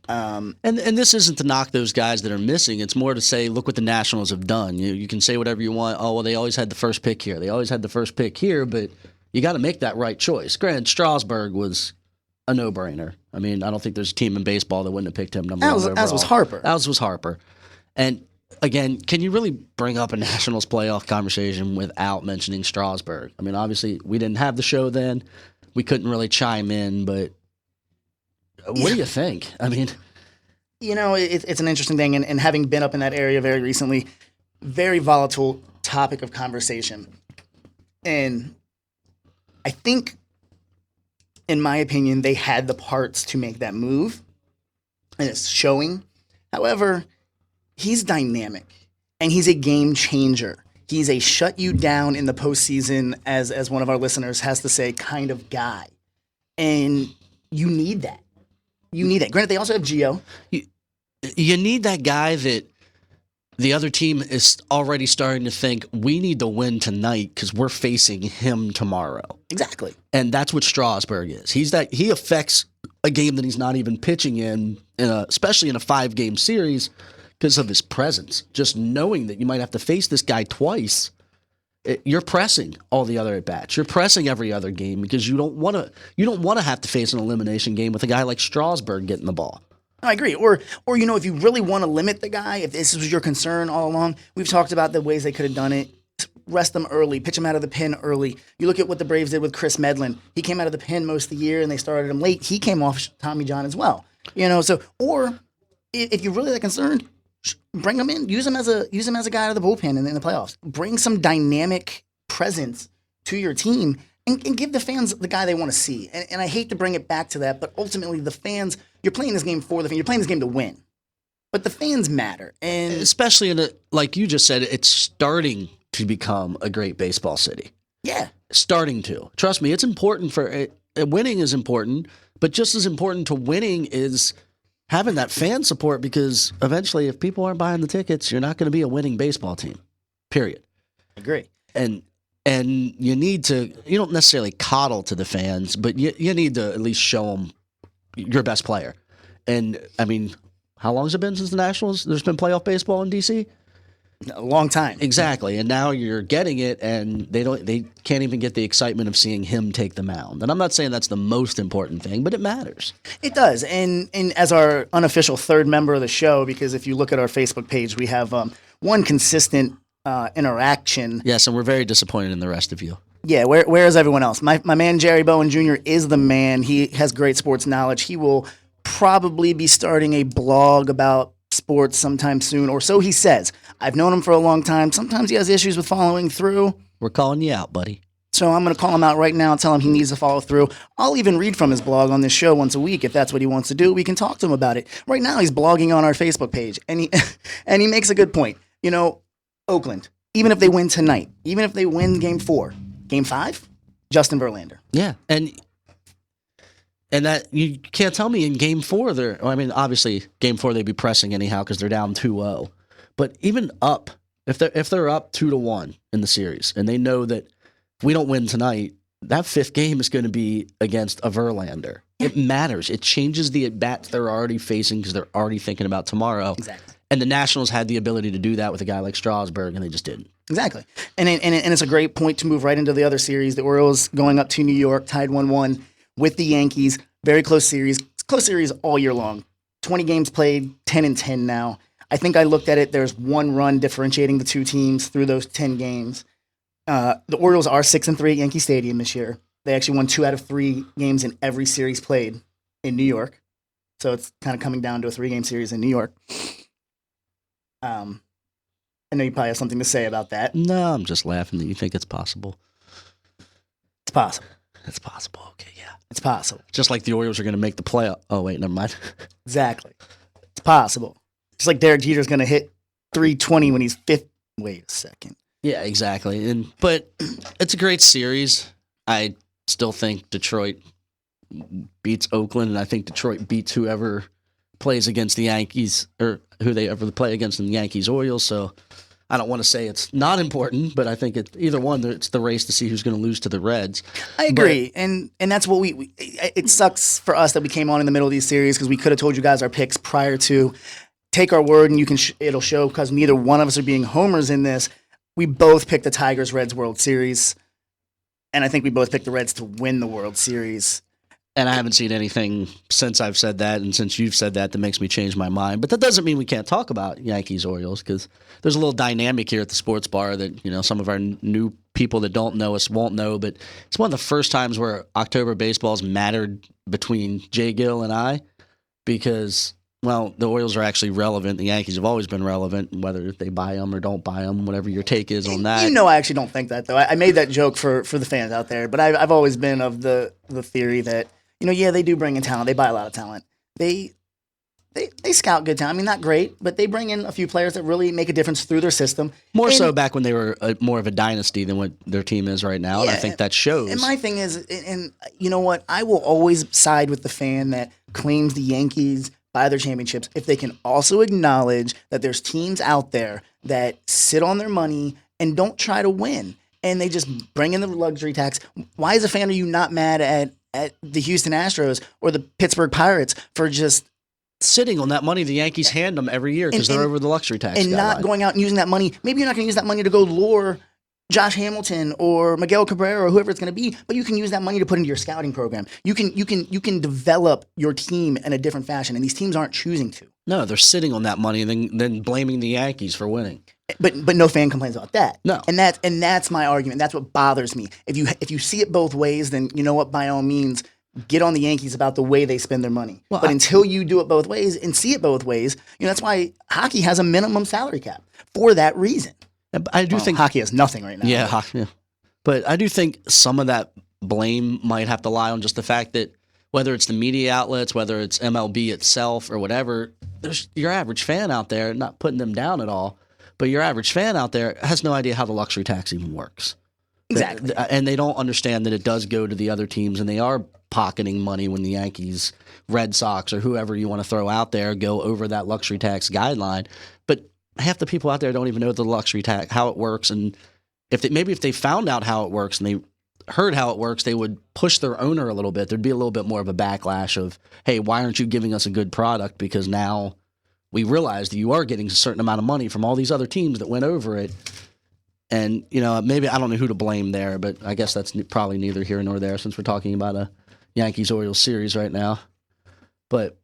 And this isn't to knock those guys that are missing. It's more to say, look what the Nationals have done. You can say whatever you want. Oh, well, they always had the first pick here. They always had the first pick here, but you got to make that right choice. Granted, Strasburg was a no-brainer. I don't think there's a team in baseball that wouldn't have picked him number 1 overall. As was Harper. As was Harper. And again, can you really bring up a Nationals playoff conversation without mentioning Strasburg? Obviously, we didn't have the show then. We couldn't really chime in, but what do you think? It's an interesting thing, and having been up in that area very recently, very volatile topic of conversation. And I think, in my opinion, they had the parts to make that move, and it's showing. However, he's dynamic, and he's a game changer. He's a shut you down in the postseason, as one of our listeners has to say, kind of guy. And you need that. Granted, they also have Gio. You need that guy that the other team is already starting to think, we need to win tonight because we're facing him tomorrow. Exactly. And that's what Strasburg is. He affects a game that he's not even pitching especially in a 5-game series, because of his presence. Just knowing that you might have to face this guy twice, you're pressing all the other at-bats. You're pressing every other game because you don't want to have to face an elimination game with a guy like Strasburg getting the ball. I agree. Or if you really want to limit the guy, if this was your concern all along, we've talked about the ways they could have done it. Rest them early, pitch them out of the pen early. You look at what the Braves did with Chris Medlin. He came out of the pen most of the year, and they started him late. He came off Tommy John as well. Or if you're really that concerned, bring him in. Use him as a guy out of the bullpen in the playoffs. Bring some dynamic presence to your team and give the fans the guy they want to see. And I hate to bring it back to that, but ultimately the fans, you're playing this game for the fans. You're playing this game to win. But the fans matter. And especially like you just said, it's starting to become a great baseball city. yeah, Starting to. Trust me, it's important for winning is important, but just as important to winning is having that fan support, because eventually if people aren't buying the tickets, you're not going to be a winning baseball team. Period. I agree. And you don't necessarily coddle to the fans, but you need to at least show them your best player. And I mean, how long has it been since the Nationals? There's been playoff baseball in DC? A long time. Exactly. And now you're getting it, and they can't even get the excitement of seeing him take the mound. And I'm not saying that's the most important thing, but it matters. It does. And as our unofficial third member of the show, because if you look at our Facebook page, we have one consistent interaction. Yes, and we're very disappointed in the rest of you. Yeah, where is everyone else? My man Jerry Bowen Jr. is the man. He has great sports knowledge. He will probably be starting a blog about sports sometime soon, or so he says. I've known him for a long time. Sometimes he has issues with following through. We're calling you out, buddy. So I'm going to call him out right now and tell him he needs to follow through. I'll even read from his blog on this show once a week if that's what he wants to do. We can talk to him about it. Right now he's blogging on our Facebook page, and he makes a good point. You know, Oakland, even if they win tonight, even if they win Game 4, Game 5, Justin Verlander. Yeah, and that you can't tell me in Game 4 obviously Game 4 they'd be pressing anyhow because they're down 2-0. But even up, if they're up 2-1 in the series, and they know that if we don't win tonight, that fifth game is going to be against a Verlander. It matters. It changes the at-bats they're already facing because they're already thinking about tomorrow. Exactly. And the Nationals had the ability to do that with a guy like Strasburg, and they just didn't. Exactly. And it's a great point to move right into the other series. The Orioles going up to New York, tied 1-1 with the Yankees. Very close series. It's a close series all year long. 20 games played, 10-10 now. I think I looked at it. There's one run differentiating the two teams through those 10 games. The Orioles are 6-3 at Yankee Stadium this year. They actually won 2 out of 3 games in every series played in New York. So it's kind of coming down to a 3-game series in New York. I know you probably have something to say about that. No, I'm just laughing that you think it's possible. It's possible. It's possible. Okay, yeah. It's possible. Just like the Orioles are going to make the playoff. Oh, wait, never mind. Exactly. It's possible. Just like Derek Jeter's going to hit 320 when he's fifth. Wait a second. Yeah, exactly. But it's a great series. I still think Detroit beats Oakland, and I think Detroit beats whoever plays against the Yankees, or who they ever play against in the Yankees-Orioles. So I don't want to say it's not important, but I think either one, it's the race to see who's going to lose to the Reds. I agree, and that's what it sucks for us that we came on in the middle of these series because we could have told you guys our picks prior to. Take our word, and you can it'll show because neither one of us are being homers in this. We both picked the Tigers-Reds World Series, and I think we both picked the Reds to win the World Series. And I haven't seen anything since I've said that and since you've said that makes me change my mind. But that doesn't mean we can't talk about Yankees-Orioles because there's a little dynamic here at the sports bar that some of our new people that don't know us won't know. But it's one of the first times where October baseball's mattered between Jay Gill and I because – well, the Orioles are actually relevant. The Yankees have always been relevant, whether they buy them or don't buy them, whatever your take is on that. I actually don't think that, though. I made that joke for the fans out there, but I've always been of the theory that, they do bring in talent. They buy a lot of talent. They scout good talent. I mean, not great, but they bring in a few players that really make a difference through their system. More so back when they were more of a dynasty than what their team is right now, and I think that shows. And my thing is, and you know what? I will always side with the fan that claims the Yankees buy their championships if they can also acknowledge that there's teams out there that sit on their money and don't try to win. And they just bring in the luxury tax. Why, as a fan, are you not mad at the Houston Astros or the Pittsburgh Pirates for just sitting on that money the Yankees hand them every year because they're over the luxury tax and not going out and using that money? Maybe you're not going to use that money to go lure Josh Hamilton or Miguel Cabrera or whoever it's going to be, but you can use that money to put into your scouting program. You can develop your team in a different fashion, and these teams aren't choosing to. No, they're sitting on that money and then blaming the Yankees for winning. But no fan complains about that. No, and that's my argument. That's what bothers me. If you see it both ways, then you know what? By all means, get on the Yankees about the way they spend their money. Well, but until you do it both ways and see it both ways, that's why hockey has a minimum salary cap for that reason. I do think hockey has nothing right now. Yeah, hockey. But I do think some of that blame might have to lie on just the fact that whether it's the media outlets, whether it's MLB itself or whatever, there's your average fan out there, not putting them down at all, but your average fan out there has no idea how the luxury tax even works. Exactly. And they don't understand that it does go to the other teams, and they are pocketing money when the Yankees, Red Sox, or whoever you want to throw out there go over that luxury tax guideline. But half the people out there don't even know the luxury tax, how it works. And if they found out how it works and they heard how it works, they would push their owner a little bit. There'd be a little bit more of a backlash of, hey, why aren't you giving us a good product? Because now we realize that you are getting a certain amount of money from all these other teams that went over it. And, maybe I don't know who to blame there, but I guess that's probably neither here nor there since we're talking about a Yankees-Orioles series right now. But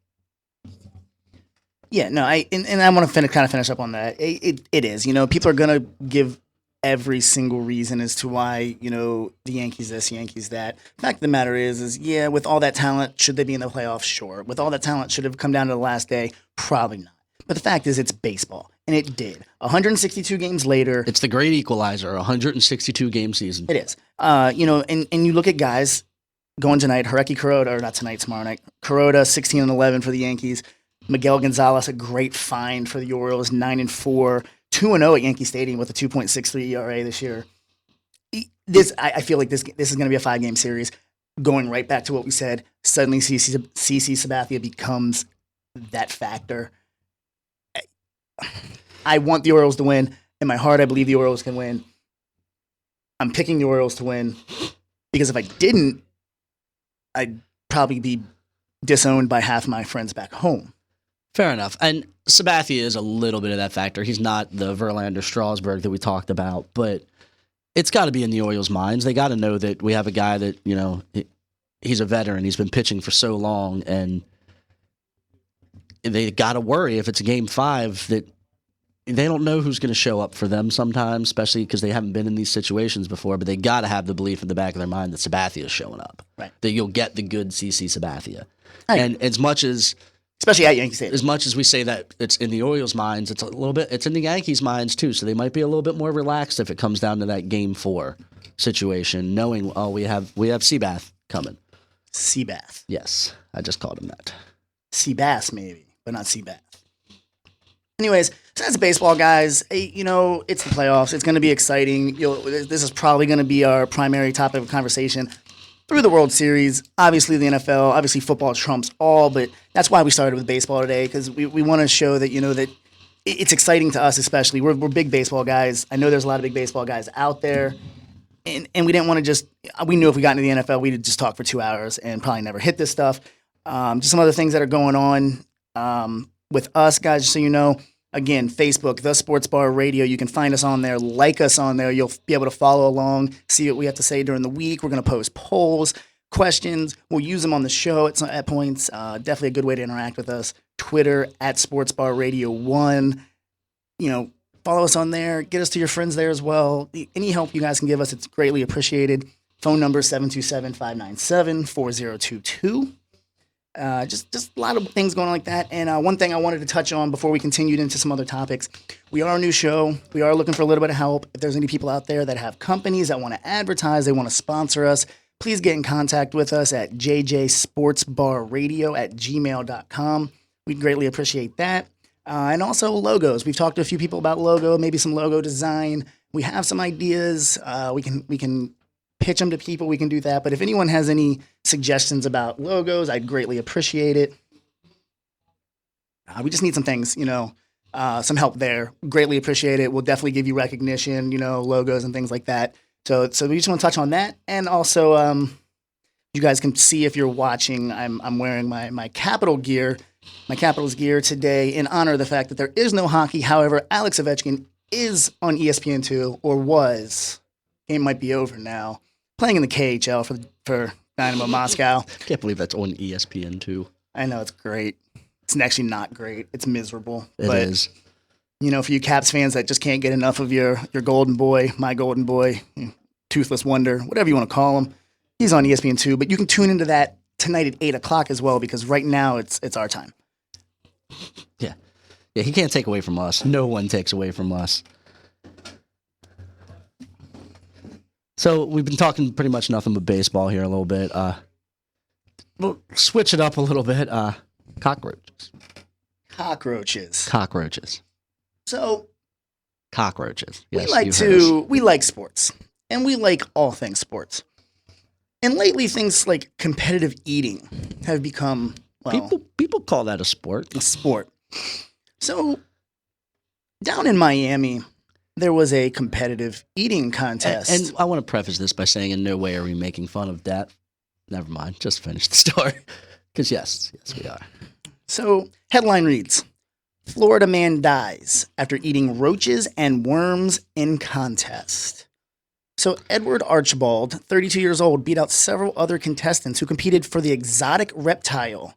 yeah, no, I want to kind of finish up on that. It is, people are going to give every single reason as to why, the Yankees this, Yankees that. The fact of the matter is yeah, with all that talent, should they be in the playoffs? Sure. With all that talent, should it have come down to the last day? Probably not. But the fact is, it's baseball, and it did. 162 games later. It's the great equalizer, 162 game season. It is. And you look at guys going tonight, Hireki Kuroda, or not tonight, tomorrow night. Kuroda, 16-11 for the Yankees. Miguel Gonzalez, a great find for the Orioles, 9-4, 2-0 at Yankee Stadium with a 2.63 ERA this year. I feel like this is going to be a 5-game series. Going right back to what we said, suddenly CC Sabathia becomes that factor. I want the Orioles to win. In my heart, I believe the Orioles can win. I'm picking the Orioles to win because if I didn't, I'd probably be disowned by half my friends back home. Fair enough. And Sabathia is a little bit of that factor. He's not the Verlander Strasburg that we talked about, but it's got to be in the Orioles' minds. They got to know that we have a guy that, he's a veteran. He's been pitching for so long, and they got to worry if it's game 5 that they don't know who's going to show up for them sometimes, especially because they haven't been in these situations before, but they got to have the belief in the back of their mind that Sabathia is showing up. Right. That you'll get the good CC Sabathia. And as much as... Especially at Yankee Stadium. As much as we say that it's in the Orioles' minds, it's in the Yankees' minds too, so they might be a little bit more relaxed if it comes down to that game 4 situation, knowing, we have Seabath coming. Seabath. Yes, I just called him that. Seabass, maybe, but not Seabath. Anyways, so that's baseball, guys. Hey, it's the playoffs. It's going to be exciting. This is probably going to be our primary topic of conversation through the World Series. Obviously, the NFL, obviously football trumps all, but that's why we started with baseball today, because we want to show that, that it's exciting to us, especially. We're big baseball guys. I know there's a lot of big baseball guys out there, and we didn't want to we knew if we got into the NFL, we'd just talk for 2 hours and probably never hit this stuff. Just some other things that are going on with us, guys, just so you know. Again, Facebook, The Sports Bar Radio. You can find us on there. Like us on there. You'll be able to follow along, see what we have to say during the week. We're going to post polls, questions. We'll use them on the show at points. Definitely a good way to interact with us. Twitter, @Sports Bar Radio 1. Follow us on there. Get us to your friends there as well. Any help you guys can give us, it's greatly appreciated. Phone number 727-597-4022. Just a lot of things going on like that. And one thing I wanted to touch on before we continued into some other topics, we are a new show. We are looking for a little bit of help. If there's any people out there that have companies that want to advertise, they want to sponsor us, please get in contact with us at jjsportsbarradio@gmail.com. We'd greatly appreciate that. And also logos. We've talked to a few people about logo, maybe some logo design. We have some ideas. We can pitch them to people. We can do that. But if anyone has any suggestions about logos, I'd greatly appreciate it. We just need some things, some help there. Greatly appreciate it. We'll definitely give you recognition, logos and things like that. So we just want to touch on that. And also, you guys can see if you're watching, I'm wearing my Capital gear, my Capitals gear today in honor of the fact that there is no hockey. However, Alex Ovechkin is on ESPN2, or was. Game might be over now. Playing in the KHL for Dynamo Moscow. Can't believe that's on ESPN2. I know, it's great. It's actually not great. It's miserable. It is. For you Caps fans that just can't get enough of your golden boy, my golden boy, Toothless Wonder, whatever you want to call him, he's on ESPN2. But you can tune into that tonight at 8 o'clock as well, because right now it's our time. Yeah, he can't take away from us. No one takes away from us. So we've been talking pretty much nothing but baseball here a little bit. We'll switch it up a little bit. Cockroaches. Cockroaches. So Cockroaches. Yes, we like sports, and we like all things sports. And lately, things like competitive eating have become, well, people call that a sport. a sport. So down in Miami, there was a competitive eating contest. And I want to preface this by saying, in no way are we making fun of that. Never mind. Just finish the story. Because yes, we are. So headline reads, Florida man dies after eating roaches and worms in contest. So Edward Archibald, 32 years old, beat out several other contestants who competed for the exotic reptile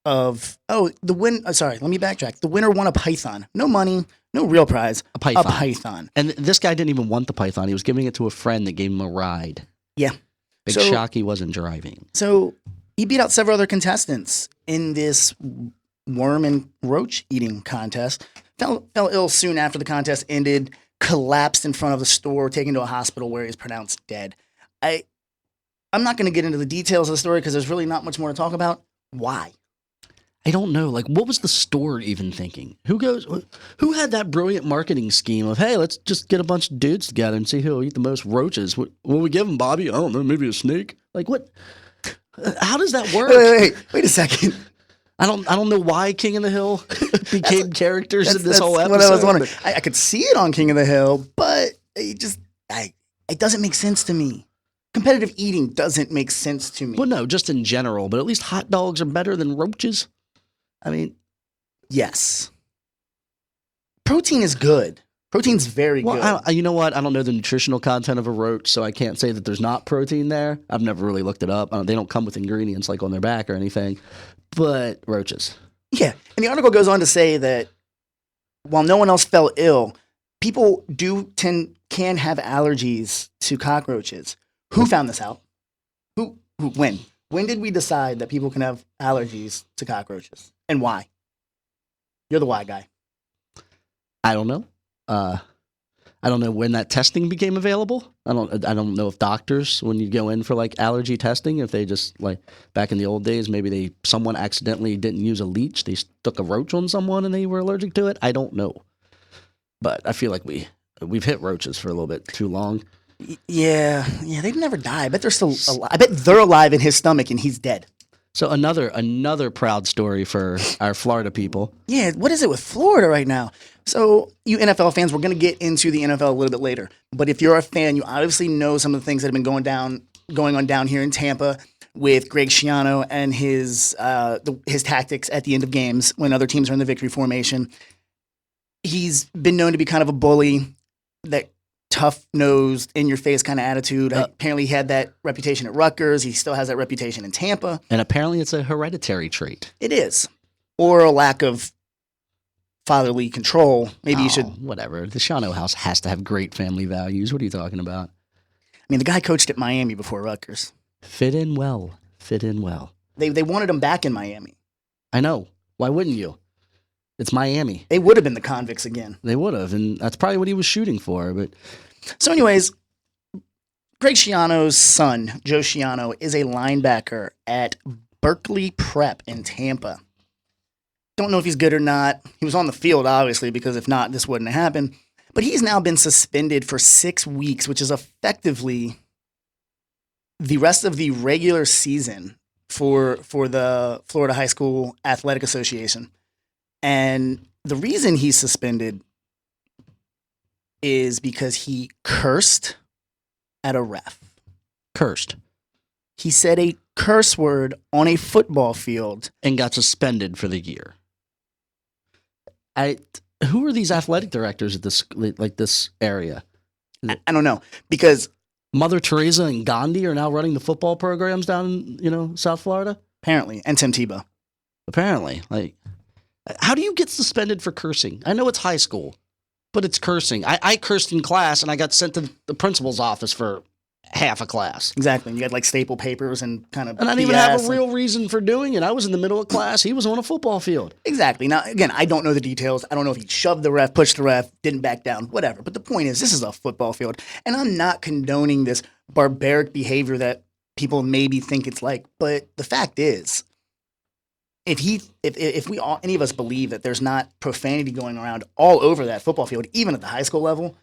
of, let me backtrack. The winner won a python. No money, no real prize. A python. A python. And this guy didn't even want the python. He was giving it to a friend that gave him a ride. Yeah. Big shock he wasn't driving. So he beat out several other contestants in this worm and roach eating contest. Fell ill soon after the contest ended, collapsed in front of the store, taken to a hospital where he was pronounced dead. I'm not going to get into the details of the story because there's really not much more to talk about. Why? I don't know. Like, what was the store even thinking? Who had that brilliant marketing scheme of, hey, let's just get a bunch of dudes together and see who'll eat the most roaches? What will we give them, Bobby? I don't know, maybe a snake? Like, what? How does that work? Wait a second. I don't know why King of the Hill became characters in this whole episode. What I was wondering. I could see it on King of the Hill, but it doesn't make sense to me. Competitive eating doesn't make sense to me. Well, no, just in general, but at least hot dogs are better than roaches. I mean, yes. Protein is good. Protein's very good. You know what? I don't know the nutritional content of a roach, so I can't say that there's not protein there. I've never really looked it up. They don't come with ingredients like on their back or anything. But roaches. Yeah. And the article goes on to say that while no one else fell ill, people can have allergies to cockroaches. Who found this out? When? When did we decide that people can have allergies to cockroaches? And why? You're the why guy. I don't know. I don't know when that testing became available. I don't know if doctors, when you go in for like allergy testing, if they just like back in the old days, maybe someone accidentally didn't use a leech, they stuck a roach on someone and they were allergic to it. I don't know, but I feel like we've hit roaches for a little bit too long. Yeah, they've never died. I bet they're still alive. I bet they're alive in his stomach and he's dead. So another proud story for our Florida people. Yeah, what is it with Florida right now? So you NFL fans, we're going to get into the NFL a little bit later. But if you're a fan, you obviously know some of the things that have been going on down here in Tampa with Greg Schiano and his tactics at the end of games when other teams are in the victory formation. He's been known to be kind of a bully, that tough-nosed, in-your-face kind of attitude. Apparently he had that reputation at Rutgers. He still has that reputation in Tampa. And apparently it's a hereditary trait. It is. Or a lack of fatherly control. Maybe you should... Whatever. The Schiano house has to have great family values. What are you talking about? I mean, the guy coached at Miami before Rutgers. Fit in well. They wanted him back in Miami. I know. Why wouldn't you? It's Miami. They would have been the convicts again. They would have, and that's probably what he was shooting for. But so anyways, Greg Schiano's son, Joe Schiano, is a linebacker at Berkeley Prep in Tampa. Don't know if he's good or not. He was on the field, obviously, because if not, this wouldn't have happened. But he's now been suspended for 6 weeks, which is effectively the rest of the regular season for the Florida High School Athletic Association. And the reason he's suspended is because he cursed at a ref. Cursed. He said a curse word on a football field. And got suspended for the year. Who are these athletic directors at this area? I don't know. Because Mother Teresa and Gandhi are now running the football programs down in, South Florida? Apparently. And Tim Tebow. Apparently. How do you get suspended for cursing? I know it's high school, but it's cursing. I cursed in class and I got sent to the principal's office for half a class. Exactly. You had like staple papers and kind of. And I didn't even have a real reason for doing it. I was in the middle of class. He was on a football field. Exactly. Now, again, I don't know the details. I don't know if he shoved the ref, pushed the ref, didn't back down, whatever. But the point is, this is a football field. And I'm not condoning this barbaric behavior that people maybe think it's like. But the fact is, if we all, any of us believe that there's not profanity going around all over that football field, even at the high school level,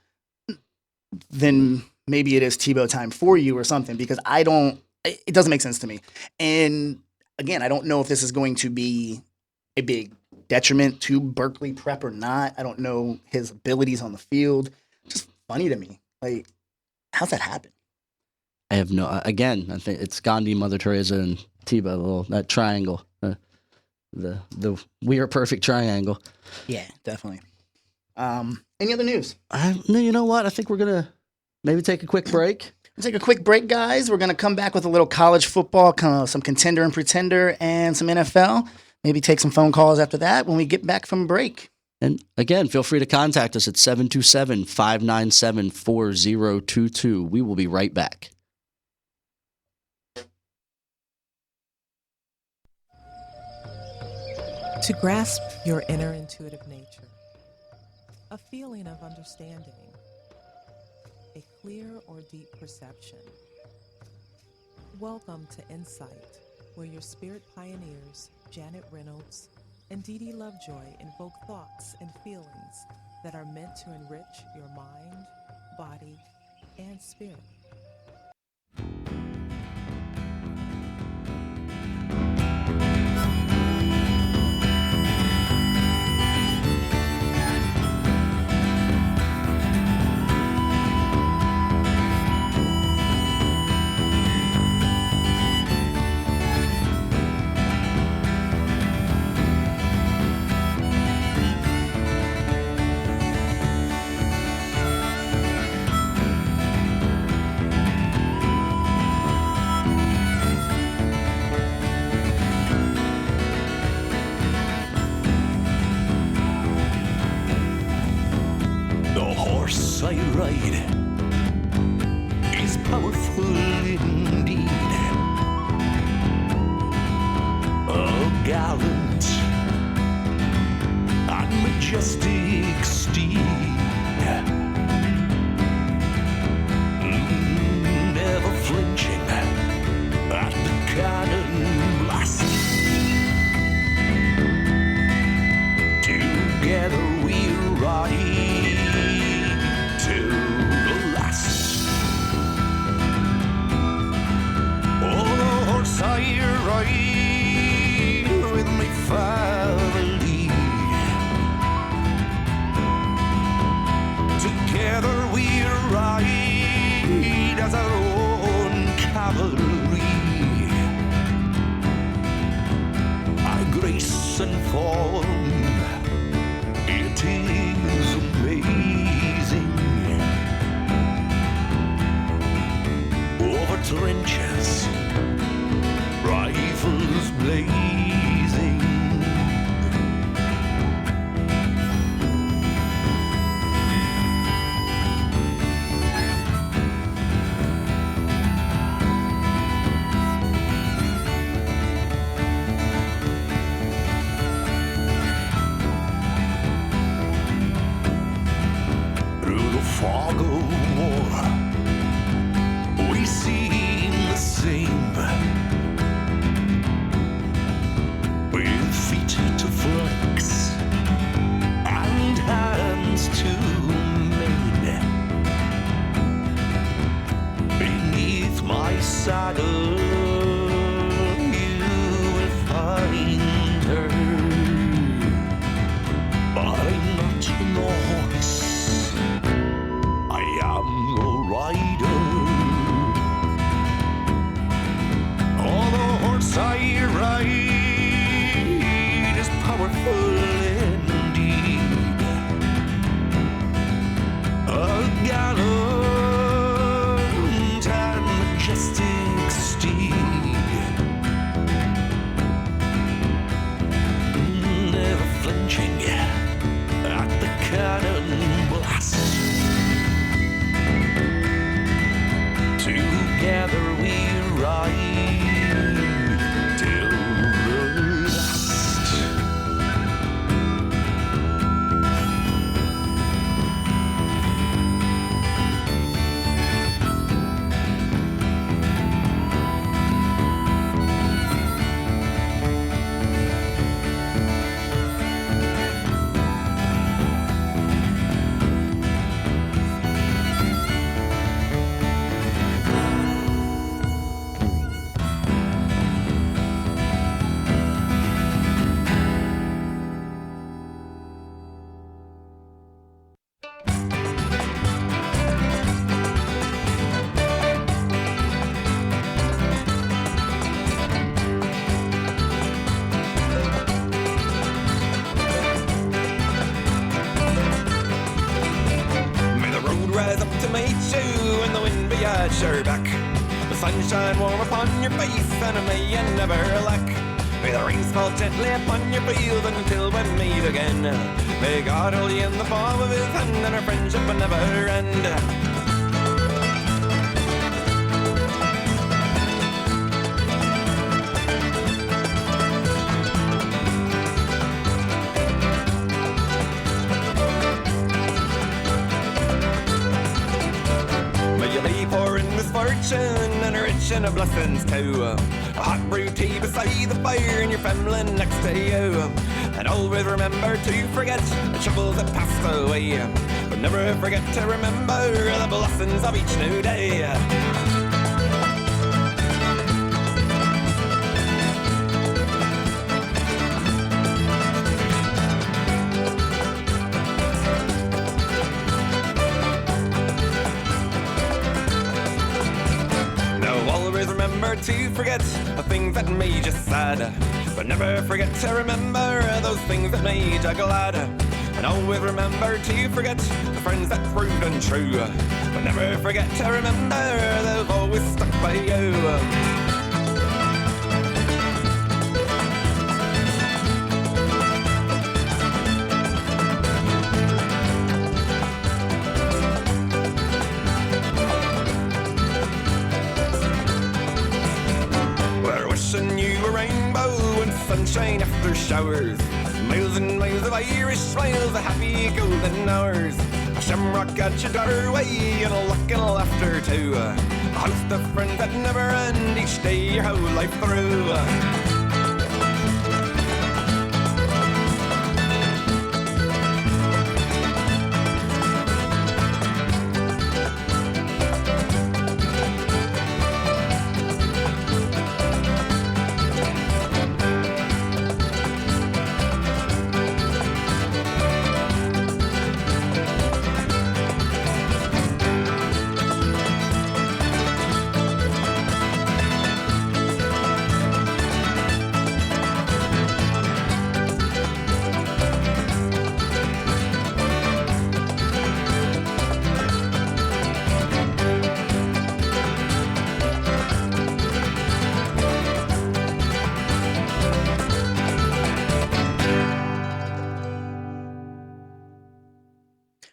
then maybe it is Tebow time for you or something, because it doesn't make sense to me. And again, I don't know if this is going to be a big detriment to Berkeley Prep or not. I don't know his abilities on the field. Just funny to me. Like, how's that happen? I have no, again, I think it's Gandhi, Mother Teresa, and Tebow, that triangle. The we are perfect triangle. Yeah, definitely. Any other news? No, you know what? I think we're going to maybe take a quick break. We'll take a quick break, guys. We're going to come back with a little college football, kind of some contender and pretender, and some NFL. Maybe take some phone calls after that when we get back from break. And again, feel free to contact us at 727-597-4022. We will be right back. To grasp your inner intuitive nature, a feeling of understanding, a clear or deep perception. Welcome to Insight, where your spirit pioneers, Janet Reynolds and Dee Dee Lovejoy, invoke thoughts and feelings that are meant to enrich your mind, body, and spirit. I ride is powerful indeed. A gallant and majestic steed, never flinching at the cannon blast. Together we ride to the last. Oh, the horse I ride with my family. Together we ride as our own cavalry. Our grace and form, it is amazing. Over trenches, rifles blazing. Through the fog of war, we seen the same, with feet to flex and hands to mane. Beneath my saddle you will find her, but I'm not no horse, I am you're back. The sunshine warm upon your face, and may you never lack. May the rains fall gently upon your field until we meet again. May God hold you in the palm of his hand, and our friendship will never end. Misfortune and rich in blessings too. A hot brew tea beside the fire and your family next to you. And always remember to forget the troubles that passed away, but never forget to remember the blessings of each new day. To forget the things that made you sad, but never forget to remember those things that made you glad. And always remember to forget the friends that proved untrue, but never forget to remember they've always stuck by you. Sunshine after showers, miles and miles of Irish smiles, the happy golden hours. A shamrock at your doorway and a luck and laughter too. A host of friends that never end each day your whole life through.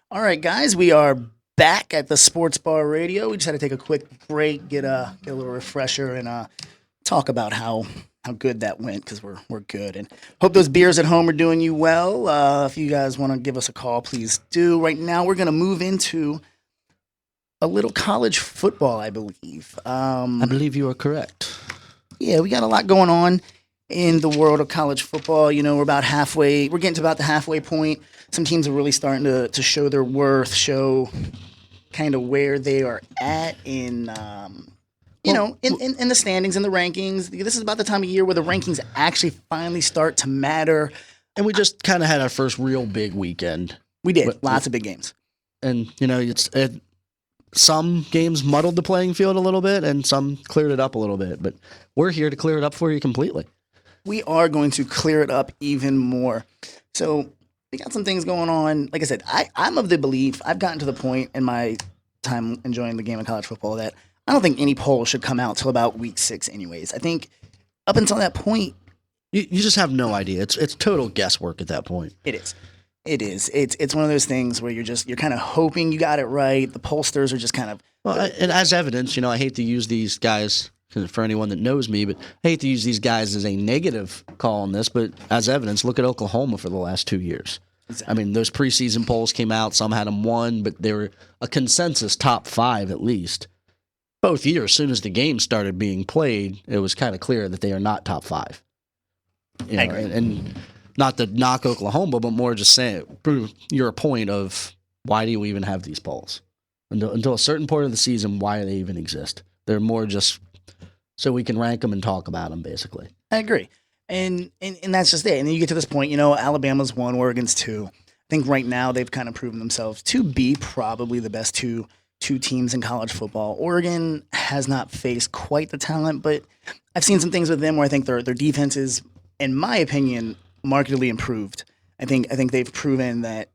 All right, guys, we are back at the Sports Bar Radio. We just had to take a quick break, get a little refresher, and talk about how good that went, because we're good. And hope those beers at home are doing you well. If you guys want to give us a call, please do. Right now, we're going to move into a little college football, I believe. I believe you are correct. Yeah, we got a lot going on in the world of college football. You know, we're getting to about the halfway point. Some teams are really starting to show their worth, show kind of where they are at in the standings and the rankings. This is about the time of year where the rankings actually finally start to matter. And we just kind of had our first real big weekend. We did. Lots of big games. And, some games muddled the playing field a little bit and some cleared it up a little bit. But we're here to clear it up for you completely. We are going to clear it up even more. So we got some things going on. Like I said, I'm of the belief, I've gotten to the point in my time enjoying the game of college football that I don't think any poll should come out till about week 6 anyways. I think up until that point, you just have no idea. It's total guesswork at that point. It is. It's one of those things where you're kind of hoping you got it right. The pollsters are just kind of... Well, and as evidence, I hate to use these guys, for anyone that knows me, but I hate to use these guys as a negative call on this, but as evidence, look at Oklahoma for the last 2 years. Exactly. I mean, those preseason polls came out. Some had them 1, but they were a consensus top 5 at least. Both years, as soon as the game started being played, it was kind of clear that they are not top 5. I agree. And not to knock Oklahoma, but more just saying, prove your point of why do you even have these polls? Until a certain point of the season, why do they even exist? They're more just so we can rank them and talk about them, basically. I agree. And that's just it. And then you get to this point, Alabama's 1, Oregon's 2. I think right now they've kind of proven themselves to be probably the best two teams in college football. Oregon has not faced quite the talent, but I've seen some things with them where I think their defense is, in my opinion, markedly improved. I think they've proven that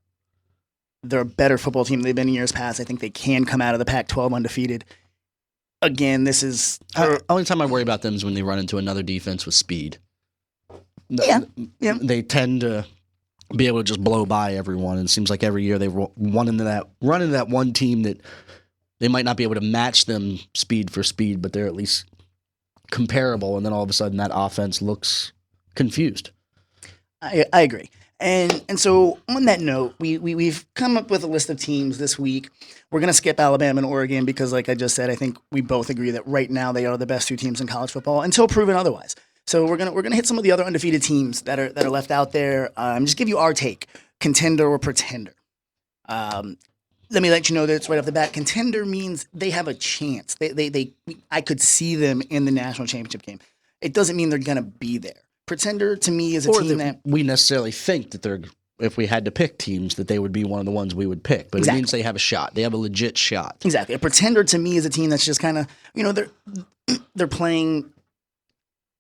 they're a better football team than they've been in years past. I think they can come out of the Pac-12 undefeated. again, this is only time I worry about them is when they run into another defense with speed. Yeah. They tend to be able to just blow by everyone. And it seems like every year they run into that one team that they might not be able to match them speed for speed, but they're at least comparable. And then all of a sudden that offense looks confused. I agree. And so on that note, we've come up with a list of teams this week. We're going to skip Alabama and Oregon because, like I just said, I think we both agree that right now they are the best two teams in college football until proven otherwise. So we're gonna hit some of the other undefeated teams that are left out there. Just give you our take: contender or pretender. Let me let you know that it's right off the bat. Contender means they have a chance. I could see them in the national championship game. It doesn't mean they're gonna be there. Pretender to me is a team that we necessarily think that they're. If we had to pick teams, that they would be one of the ones we would pick. But Exactly. It means they have a shot. They have a legit shot. Exactly. A pretender to me is a team that's just kind of, they're playing,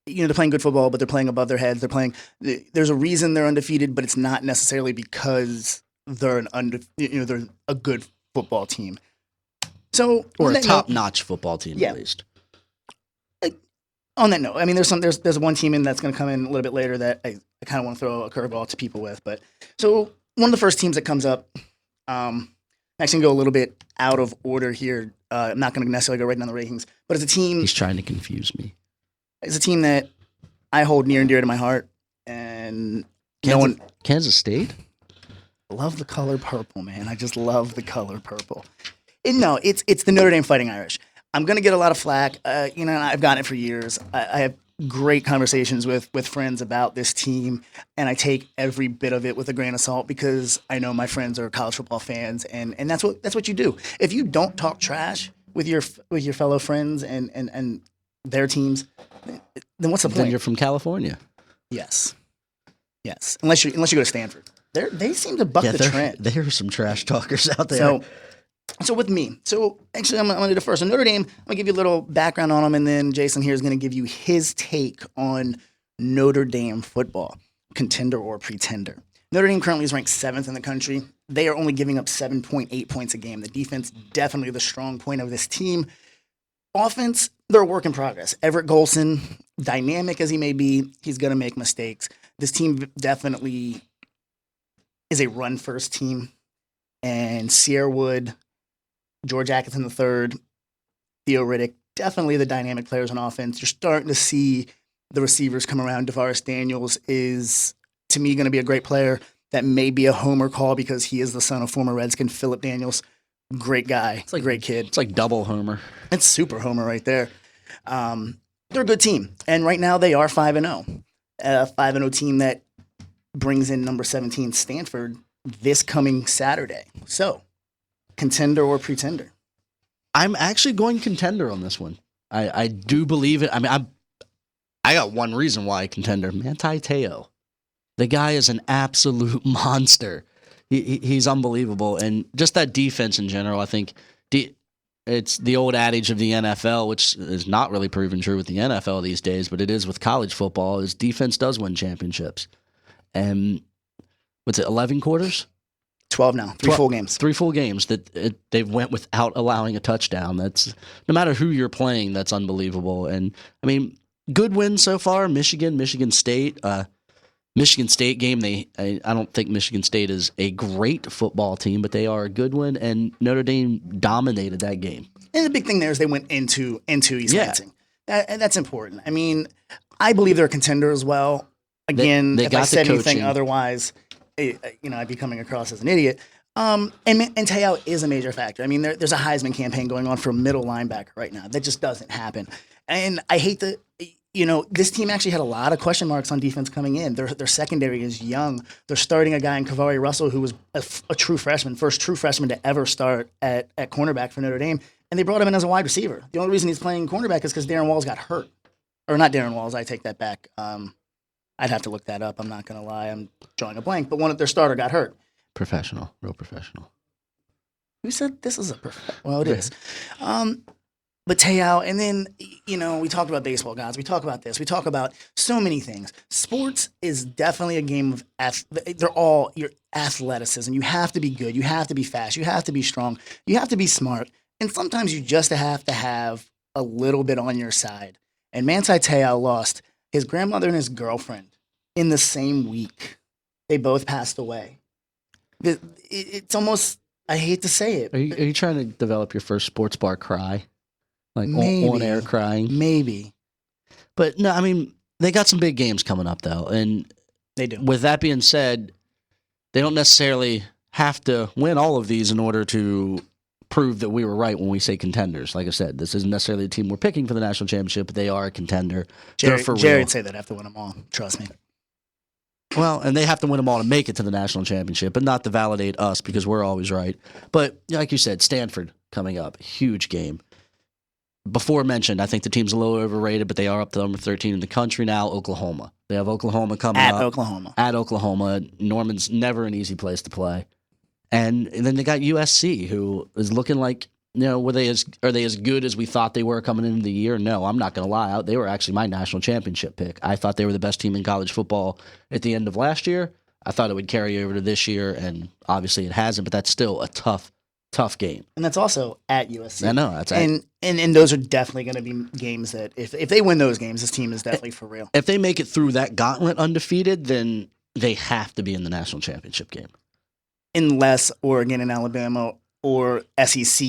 they're playing good football, but they're playing above their heads. There's a reason they're undefeated, but it's not necessarily because they're they're a good football team. So Or a top-notch football team, at least. On that note, I mean, there's one team in that's going to come in a little bit later that I kind of want to throw a curveball to people with. But so one of the first teams that comes up, I'm actually going to go a little bit out of order here. I'm not going to necessarily go right down the rankings, but it's a team. He's trying to confuse me. It's a team that I hold near and dear to my heart, and Kansas State. I love the color purple, man. I just love the color purple. It's the Notre Dame Fighting Irish. I'm going to get a lot of flack. I've gotten it for years. I have great conversations with friends about this team, and I take every bit of it with a grain of salt because I know my friends are college football fans, and that's what you do. If you don't talk trash with your fellow friends and their teams, then what's the point? Then you're from California. Yes. Unless you go to Stanford, they seem to buck the trend. There are some trash talkers out there. So with me, actually I'm going to do the first. So Notre Dame, I'm going to give you a little background on them, and then Jason here is going to give you his take on Notre Dame football, contender or pretender. Notre Dame currently is ranked 7th in the country. They are only giving up 7.8 points a game. The defense, definitely the strong point of this team. Offense, they're a work in progress. Everett Golson, dynamic as he may be, he's going to make mistakes. This team definitely is a run-first team. And Sierra Wood, George Atkinson III, Theo Riddick, definitely the dynamic players on offense. You're starting to see the receivers come around. DeVaris Daniels is, to me, going to be a great player. That may be a homer call because he is the son of former Redskin Philip Daniels. Great guy. It's like great kid. It's like double homer. It's super homer right there. They're a good team. And right now they are 5-0. A 5-0 team that brings in number 17 Stanford this coming Saturday. So, contender or pretender? I'm actually going contender on this one. I do believe it. I mean, I got one reason why contender. Manti Te'o. The guy is an absolute monster. He's unbelievable. And just that defense in general, I think it's the old adage of the NFL, which is not really proven true with the NFL these days, but it is with college football, is defense does win championships. And what's it, 11 quarters? 12 now. 3 full games. 3 full games that they went without allowing a touchdown. That's, no matter who you're playing, that's unbelievable. And, I mean, good wins so far. Michigan State. Michigan State game, I don't think Michigan State is a great football team, but they are a good one, and Notre Dame dominated that game. And the big thing there is they went into East Lansing. That's important. I mean, I believe they're a contender as well. Again, they if got I said the anything coaching. Otherwise, I'd be coming across as an idiot. And Te'o is a major factor. I mean, there's a Heisman campaign going on for a middle linebacker right now. That just doesn't happen. And I hate that. This team actually had a lot of question marks on defense coming in. Their secondary is young. They're starting a guy in Kavari Russell who was a true freshman, first true freshman to ever start at cornerback for Notre Dame. And they brought him in as a wide receiver. The only reason he's playing cornerback is because Darren Walls got hurt. Or not Darren Walls, I take that back. I'd have to look that up. I'm not going to lie. I'm drawing a blank. But one of their starter got hurt. Professional, real professional. Who said this is a professional? Well, it is. But Te'o, and then, we talked about baseball gods. We talk about this. We talk about so many things. Sports is definitely a game of they're all your athleticism. You have to be good. You have to be fast. You have to be strong. You have to be smart. And sometimes you just have to have a little bit on your side. And Manti Te'o lost his grandmother and his girlfriend in the same week. They both passed away. It's almost, I hate to say it. Are you trying to develop your first sports bar cry? Like Maybe. on air crying? Maybe. But no, I mean, they got some big games coming up, though. And They do. with that being said, they don't necessarily have to win all of these in order to prove that we were right when we say contenders. Like I said, this isn't necessarily the team we're picking for the national championship, but they are a contender. They're for real. Jared say that after win them all. Trust me. Well, and they have to win them all to make it to the national championship, but not to validate us because we're always right. But like you said, Stanford coming up, huge game. Before mentioned, I think the team's a little overrated, but they are up to number 13 in the country now, Oklahoma. They have Oklahoma coming up. At Oklahoma. Norman's never an easy place to play. And then they got USC, who is looking like, are they as good as we thought they were coming into the year? No, I'm not going to lie. They were actually my national championship pick. I thought they were the best team in college football at the end of last year. I thought it would carry over to this year, and obviously it hasn't, but that's still a tough game. And that's also at USC. I know. That's and those are definitely going to be games that if they win those games, this team is definitely for real. If they make it through that gauntlet undefeated, then they have to be in the national championship game. Unless Oregon and Alabama or SEC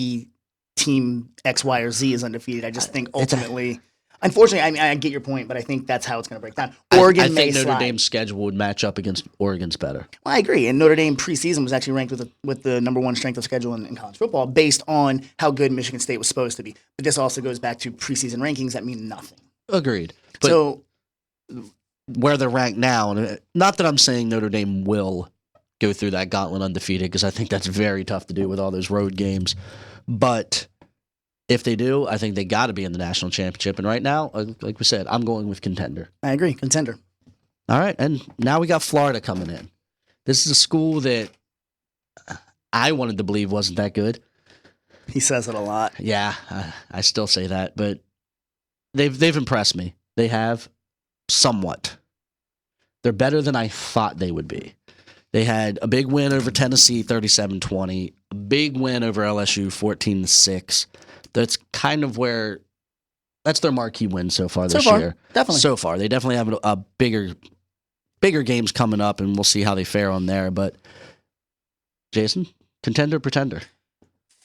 team X, Y, or Z is undefeated. I just think ultimately, unfortunately, I get your point, but I think that's how it's going to break down. Oregon I may think Notre slide. Dame's schedule would match up against Oregon's better. Well, I agree. And Notre Dame preseason was actually ranked with the number one strength of schedule in college football based on how good Michigan State was supposed to be. But this also goes back to preseason rankings that mean nothing. Agreed. But So where they're ranked now, and not that I'm saying Notre Dame will go through that gauntlet undefeated, because I think that's very tough to do with all those road games. But if they do, I think they got to be in the national championship. And right now, like we said, I'm going with contender. I agree, contender. All right, and now we got Florida coming in. This is a school that I wanted to believe wasn't that good. He says it a lot. Yeah, I still say that, but they've impressed me. They have somewhat. They're better than I thought they would be. They had a big win over Tennessee, 37-20. A big win over LSU, 14-6. That's kind of that's their marquee win so far this year. Definitely. So far, they definitely have a bigger games coming up, and we'll see how they fare on there. But Jason, contender, pretender.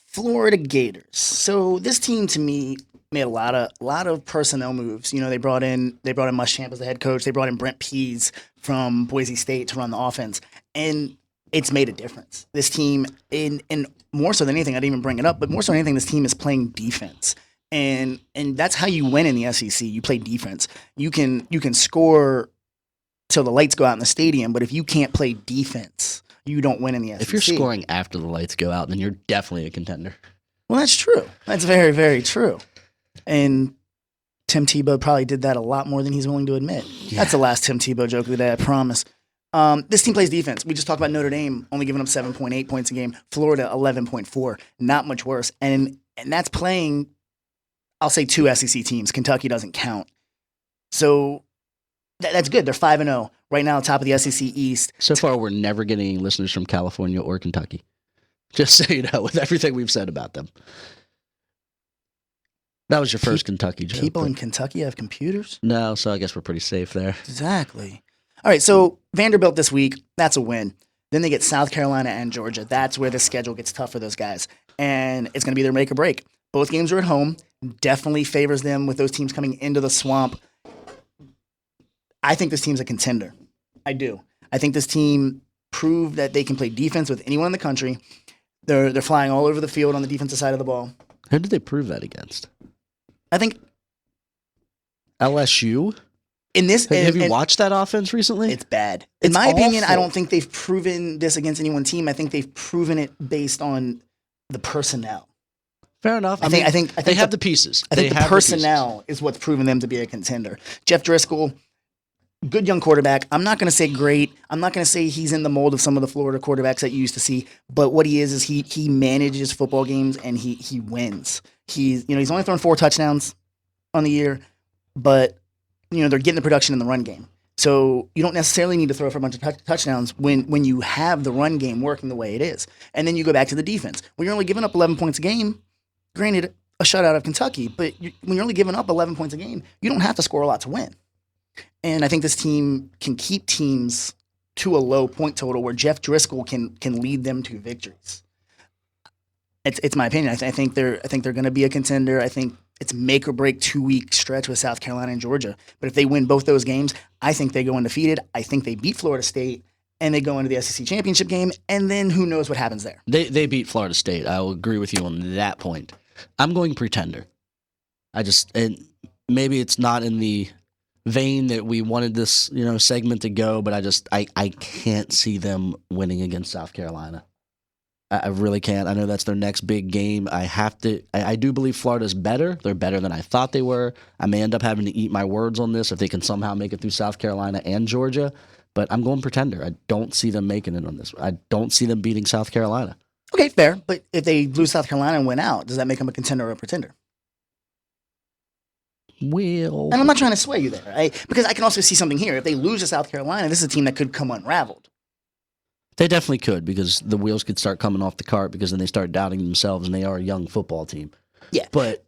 Florida Gators. So this team to me made a lot of personnel moves. You know, they brought in Muschamp as the head coach. They brought in Brent Pease from Boise State to run the offense, and it's made a difference. This team, in more so than anything, I didn't even bring it up, but more so than anything, this team is playing defense, and that's how you win in the SEC. You play defense. You can score till the lights go out in the stadium, but if you can't play defense, you don't win in the SEC. If you're scoring after the lights go out, then you're definitely a contender. Well, that's true. That's very, very true. And Tim Tebow probably did that a lot more than he's willing to admit. Yeah. That's the last Tim Tebow joke of the day, I promise. This team plays defense. We just talked about Notre Dame only giving up 7.8 points a game. Florida, 11.4. Not much worse. And that's playing, I'll say, two SEC teams. Kentucky doesn't count. So that's good. They're 5-0. Right now, top of the SEC East. So far, we're never getting any listeners from California or Kentucky. Just so you know, with everything we've said about them. That was your first Kentucky joke. People in Kentucky have computers? No, so I guess we're pretty safe there. Exactly. All right, so Vanderbilt this week, that's a win. Then they get South Carolina and Georgia. That's where the schedule gets tough for those guys. And it's going to be their make or break. Both games are at home. Definitely favors them with those teams coming into the swamp. I think this team's a contender. I do. I think this team proved that they can play defense with anyone in the country. They're flying all over the field on the defensive side of the ball. Who did they prove that against? I think LSU. Have you watched that offense recently? It's bad. In my opinion, I don't think they've proven this against any one team. I think they've proven it based on the personnel. Fair enough. I think they have the pieces. I think the personnel is what's proven them to be a contender. Jeff Driscoll, good young quarterback. I'm not going to say great. I'm not going to say he's in the mold of some of the Florida quarterbacks that you used to see. But what he is he manages football games and he wins. He's only thrown 4 touchdowns on the year, but they're getting the production in the run game. So you don't necessarily need to throw for a bunch of touchdowns when you have the run game working the way it is. And then you go back to the defense. When you're only giving up 11 points a game, granted, a shutout of Kentucky, but when you're only giving up 11 points a game, you don't have to score a lot to win. And I think this team can keep teams to a low point total where Jeff Driscoll can lead them to victories. It's my opinion. I think they're going to be a contender. I think it's make or break 2-week stretch with South Carolina and Georgia. But if they win both those games, I think they go undefeated. I think they beat Florida State and they go into the SEC championship game. And then who knows what happens there? They beat Florida State. I will agree with you on that point. I'm going pretender. And maybe it's not in the vein that we wanted this, segment to go, but I can't see them winning against South Carolina. I really can't. I know that's their next big game. I do believe Florida's better. They're better than I thought they were. I may end up having to eat my words on this if they can somehow make it through South Carolina and Georgia, but I'm going pretender. I don't see them making it on this. I don't see them beating South Carolina. Okay, fair. But if they lose South Carolina and win out, does that make them a contender or a pretender? Well, and I'm not trying to sway you there, because I can also see something here. If they lose to South Carolina, this is a team that could come unraveled. They definitely could, because the wheels could start coming off the cart, because then they start doubting themselves, and they are a young football team. Yeah. But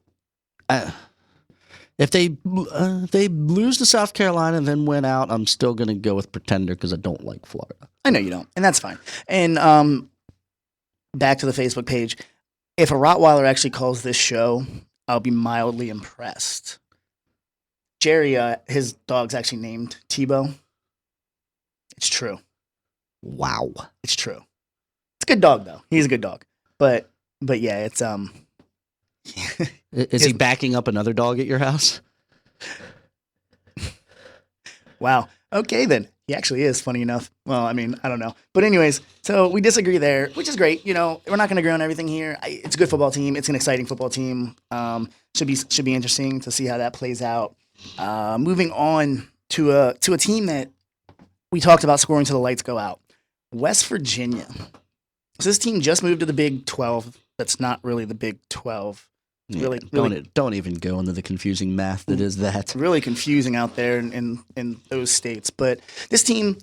if they lose to South Carolina and then win out, I'm still going to go with pretender because I don't like Florida. I know you don't, and that's fine. And back to the Facebook page. If a Rottweiler actually calls this show, I'll be mildly impressed. Jerry, his dog's actually named Tebow. It's true. Wow. It's true. It's a good dog, though. He's a good dog. But yeah, it's Is he backing up another dog at your house? Wow. Okay, then. He actually is, funny enough. Well, I mean, I don't know. But anyways, so we disagree there, which is great. We're not going to agree on everything here. It's a good football team. It's an exciting football team. Should be interesting to see how that plays out. Moving on to a team that we talked about scoring till the lights go out. West Virginia. So this team just moved to the Big 12. That's not really the Big 12. Yeah, don't even go into the confusing math that is that. It's really confusing out there in those states. But this team,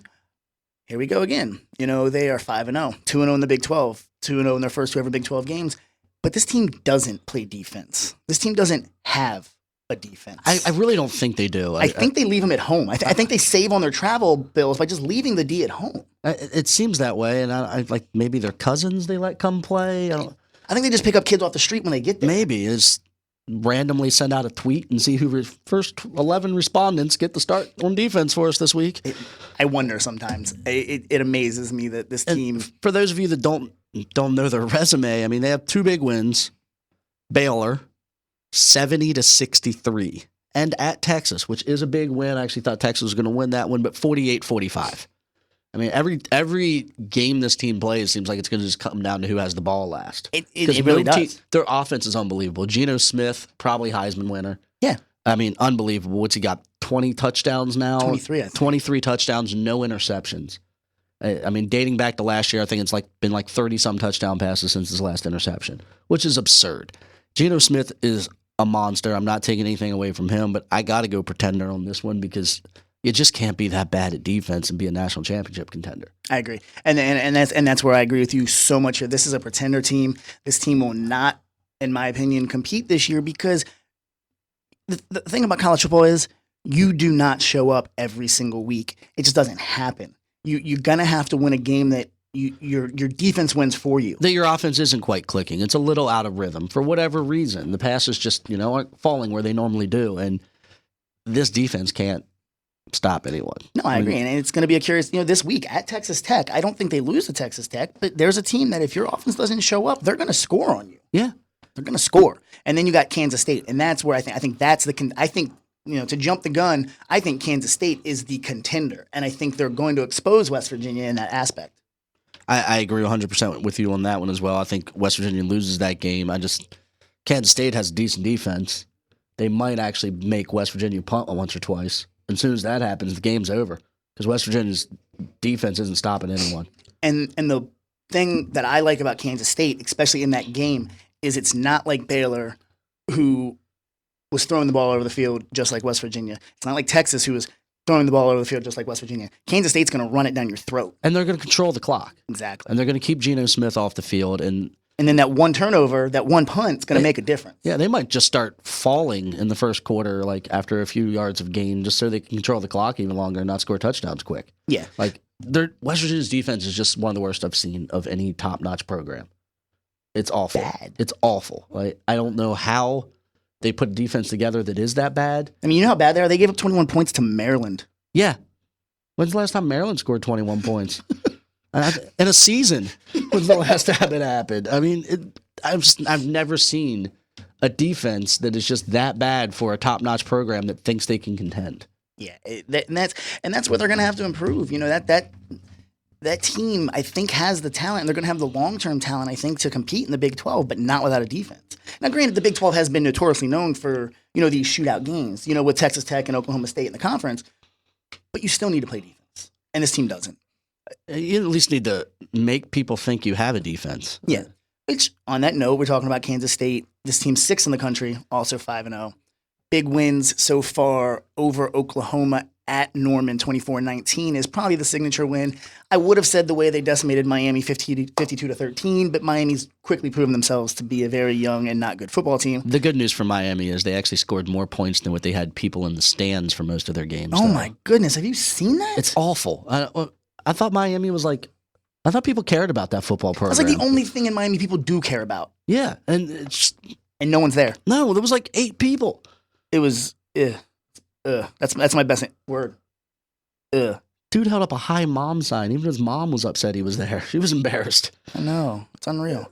here we go again. They are 5-0, 2-0 in the Big 12, 2-0 in their first 2 ever Big 12 games. But this team doesn't play defense. This team doesn't have a defense. I really don't think they do. I think they leave them at home. I think they save on their travel bills by just leaving the D at home. It seems that way, and I like maybe their cousins they let come play. I think they just pick up kids off the street when they get there. Maybe just randomly send out a tweet and see who first 11 respondents get the start on defense for us this week. I wonder sometimes. It amazes me that this team. And for those of you that don't know their resume, I mean they have 2 big wins. Baylor, 70-63, and at Texas, which is a big win. I actually thought Texas was going to win that one, but 48-45. I mean, every game this team plays seems like it's going to just come down to who has the ball last. It really does. Their offense is unbelievable. Geno Smith, probably Heisman winner. Yeah. I mean, unbelievable. What's he got? 20 touchdowns now? 23, I think. 23 touchdowns, no interceptions. I mean, dating back to last year, I think it's been 30-some touchdown passes since his last interception, which is absurd. Geno Smith is a monster. I'm not taking anything away from him, but I got to go pretender on this one because you just can't be that bad at defense and be a national championship contender. I agree, and that's where I agree with you so much. Here, this is a pretender team. This team will not, in my opinion, compete this year because the thing about college football is you do not show up every single week. It just doesn't happen. You're gonna have to win a game that your defense wins for you. That your offense isn't quite clicking. It's a little out of rhythm for whatever reason. The passes just aren't falling where they normally do, and this defense can't stop anyone. No, I agree, and it's going to be a curious. This week at Texas Tech, I don't think they lose to Texas Tech, but there's a team that if your offense doesn't show up, they're going to score on you. Yeah, they're going to score, and then you got Kansas State, and that's where I think that's to jump the gun, I think Kansas State is the contender, and I think they're going to expose West Virginia in that aspect. I agree 100% with you on that one as well. I think West Virginia loses that game. Kansas State has a decent defense. They might actually make West Virginia punt once or twice. As soon as that happens, the game's over because West Virginia's defense isn't stopping anyone. And the thing that I like about Kansas State, especially in that game, is it's not like Baylor, who was throwing the ball over the field just like West Virginia. It's not like Texas, who was throwing the ball over the field just like West Virginia. Kansas State's going to run it down your throat. And they're going to control the clock. Exactly. And they're going to keep Geno Smith off the field. And And then that one turnover, that one punt is going to make a difference. Yeah, they might just start falling in the first quarter, like after a few yards of gain, just so they can control the clock even longer and not score touchdowns quick. Yeah. Like West Virginia's defense is just one of the worst I've seen of any top-notch program. It's awful. Bad. It's awful. Like, I don't know how they put a defense together that is that bad. I mean, you know how bad they are? They gave up 21 points to Maryland. Yeah. When's the last time Maryland scored 21 points? In a season. When's the last time it happened? I mean, I've never seen a defense that is just that bad for a top-notch program that thinks they can contend. Yeah, and that's what they're going to have to improve. You know, that team, I think, has the talent. They're going to have the long-term talent, I think, to compete in the Big 12, but not without a defense. Now, granted, the Big 12 has been notoriously known for, you know, these shootout games, you know, with Texas Tech and Oklahoma State in the conference, but you still need to play defense, and this team doesn't. You at least need to make people think you have a defense. Yeah. Which, on that note, we're talking about Kansas State. This team's 6th in the country, also 5-0. Big wins so far over Oklahoma at Norman, 24-19 is probably the signature win. I would have said the way they decimated Miami 52-13, but Miami's quickly proven themselves to be a very young and not good football team. The good news for Miami is they actually scored more points than what they had people in the stands for most of their games. Oh, my goodness. Have you seen that? It's awful. I thought Miami was like, I thought people cared about that football program. It's like the only thing in Miami people do care about. Yeah, and it's and no one's there. No, there was like 8 people. It was, that's my best word. Dude held up a high mom sign. Even his mom was upset he was there. She was embarrassed. I know. It's unreal.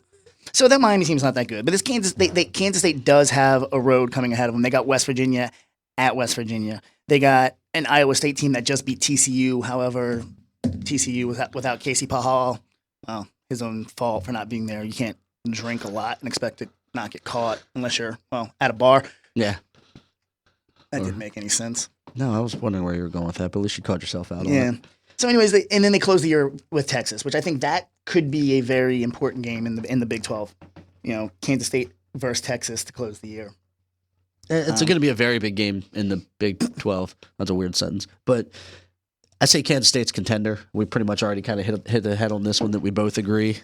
So that Miami team's not that good. But this Kansas State does have a road coming ahead of them. They got West Virginia at West Virginia. They got an Iowa State team that just beat TCU. However, TCU without Casey Pahal, well, his own fault for not being there. You can't drink a lot and expect to not get caught unless you're, well, at a bar. Yeah. That didn't make any sense. No, I was wondering where you were going with that, but at least you caught yourself out on it. So anyways, and then they close the year with Texas, which I think that could be a very important game in the Big 12. You know, Kansas State versus Texas to close the year. It's going to be a very big game in the Big 12. That's a weird sentence. But I say Kansas State's contender. We pretty much already kind of hit the head on this one that we both agree.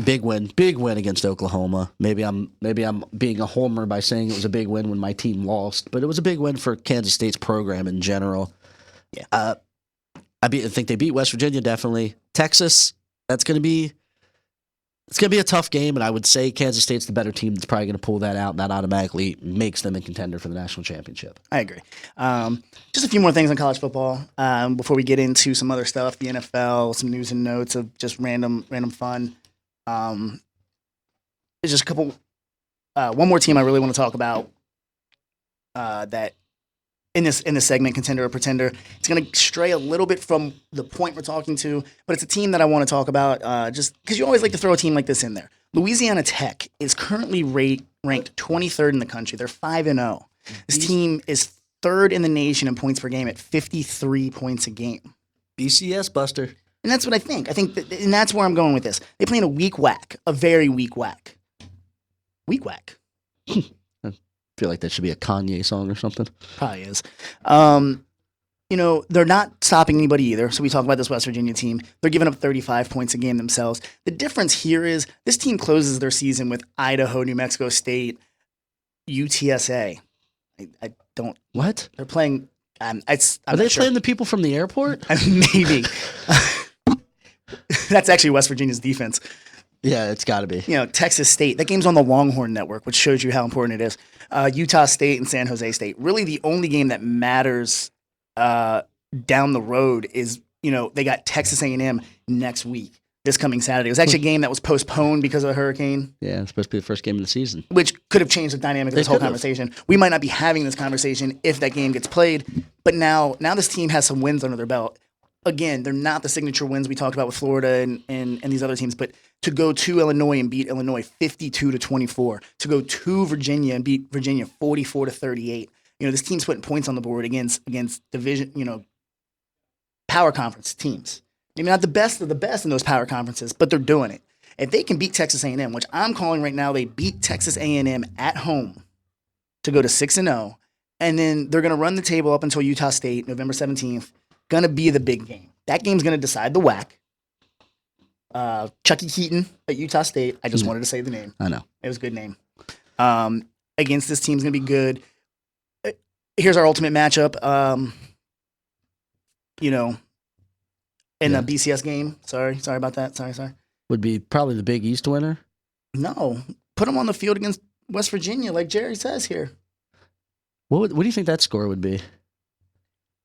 Big win against Oklahoma. Maybe I'm being a homer by saying it was a big win when my team lost, but it was a big win for Kansas State's program in general. Yeah. I think they beat West Virginia definitely. Texas, it's going to be a tough game, and I would say Kansas State's the better team that's probably going to pull that out, and that automatically makes them a contender for the national championship. I agree. Just a few more things on college football before we get into some other stuff, the NFL, some news and notes of just random fun. There's just a couple. One more team I really want to talk about that in this segment, contender or pretender. It's going to stray a little bit from the point we're talking to, but it's a team that I want to talk about just because you always like to throw a team like this in there. Louisiana Tech is currently ranked 23rd in the country. They're 5-0. This team is 3rd in the nation in points per game at 53 points a game. BCS Buster. And that's what I think. And that's where I'm going with this. They play in a weak whack, a very weak whack. Weak whack. I feel like that should be a Kanye song or something. Probably is. You know, they're not stopping anybody either. So we talk about this West Virginia team. They're giving up 35 points a game themselves. The difference here is this team closes their season with Idaho, New Mexico State, UTSA. I don't. What? They're playing. Are they playing the people from the airport? Maybe. That's actually West Virginia's defense. Yeah, it's got to be. You know, Texas State. That game's on the Longhorn Network, which shows you how important it is. Utah State and San Jose State. Really, the only game that matters down the road is, you know, they got Texas A&M next week, this coming Saturday. It was actually a game that was postponed because of a hurricane. Yeah, it's supposed to be the first game of the season. Which could have changed the dynamic of this whole conversation. We might not be having this conversation if that game gets played, but now this team has some wins under their belt. Again, they're not the signature wins we talked about with Florida and these other teams, but to go to Illinois and beat Illinois 52-24, to go to Virginia and beat Virginia 44-38. You know, this team's putting points on the board against division, you know, power conference teams. Maybe not the best of the best in those power conferences, but they're doing it. If they can beat Texas A&M, which I'm calling right now, they beat Texas A&M at home to go to 6-0, and then they're going to run the table up until Utah State, November 17th. Going to be the big game. That game's going to decide the WAC. Chucky Keaton at Utah State. I just wanted to say the name. I know. It was a good name. Against this team's going to be good. Here's our ultimate matchup. In the BCS game. Sorry about that. Sorry. Would be probably the Big East winner. No. Put them on the field against West Virginia, like Jerry says here. What do you think that score would be?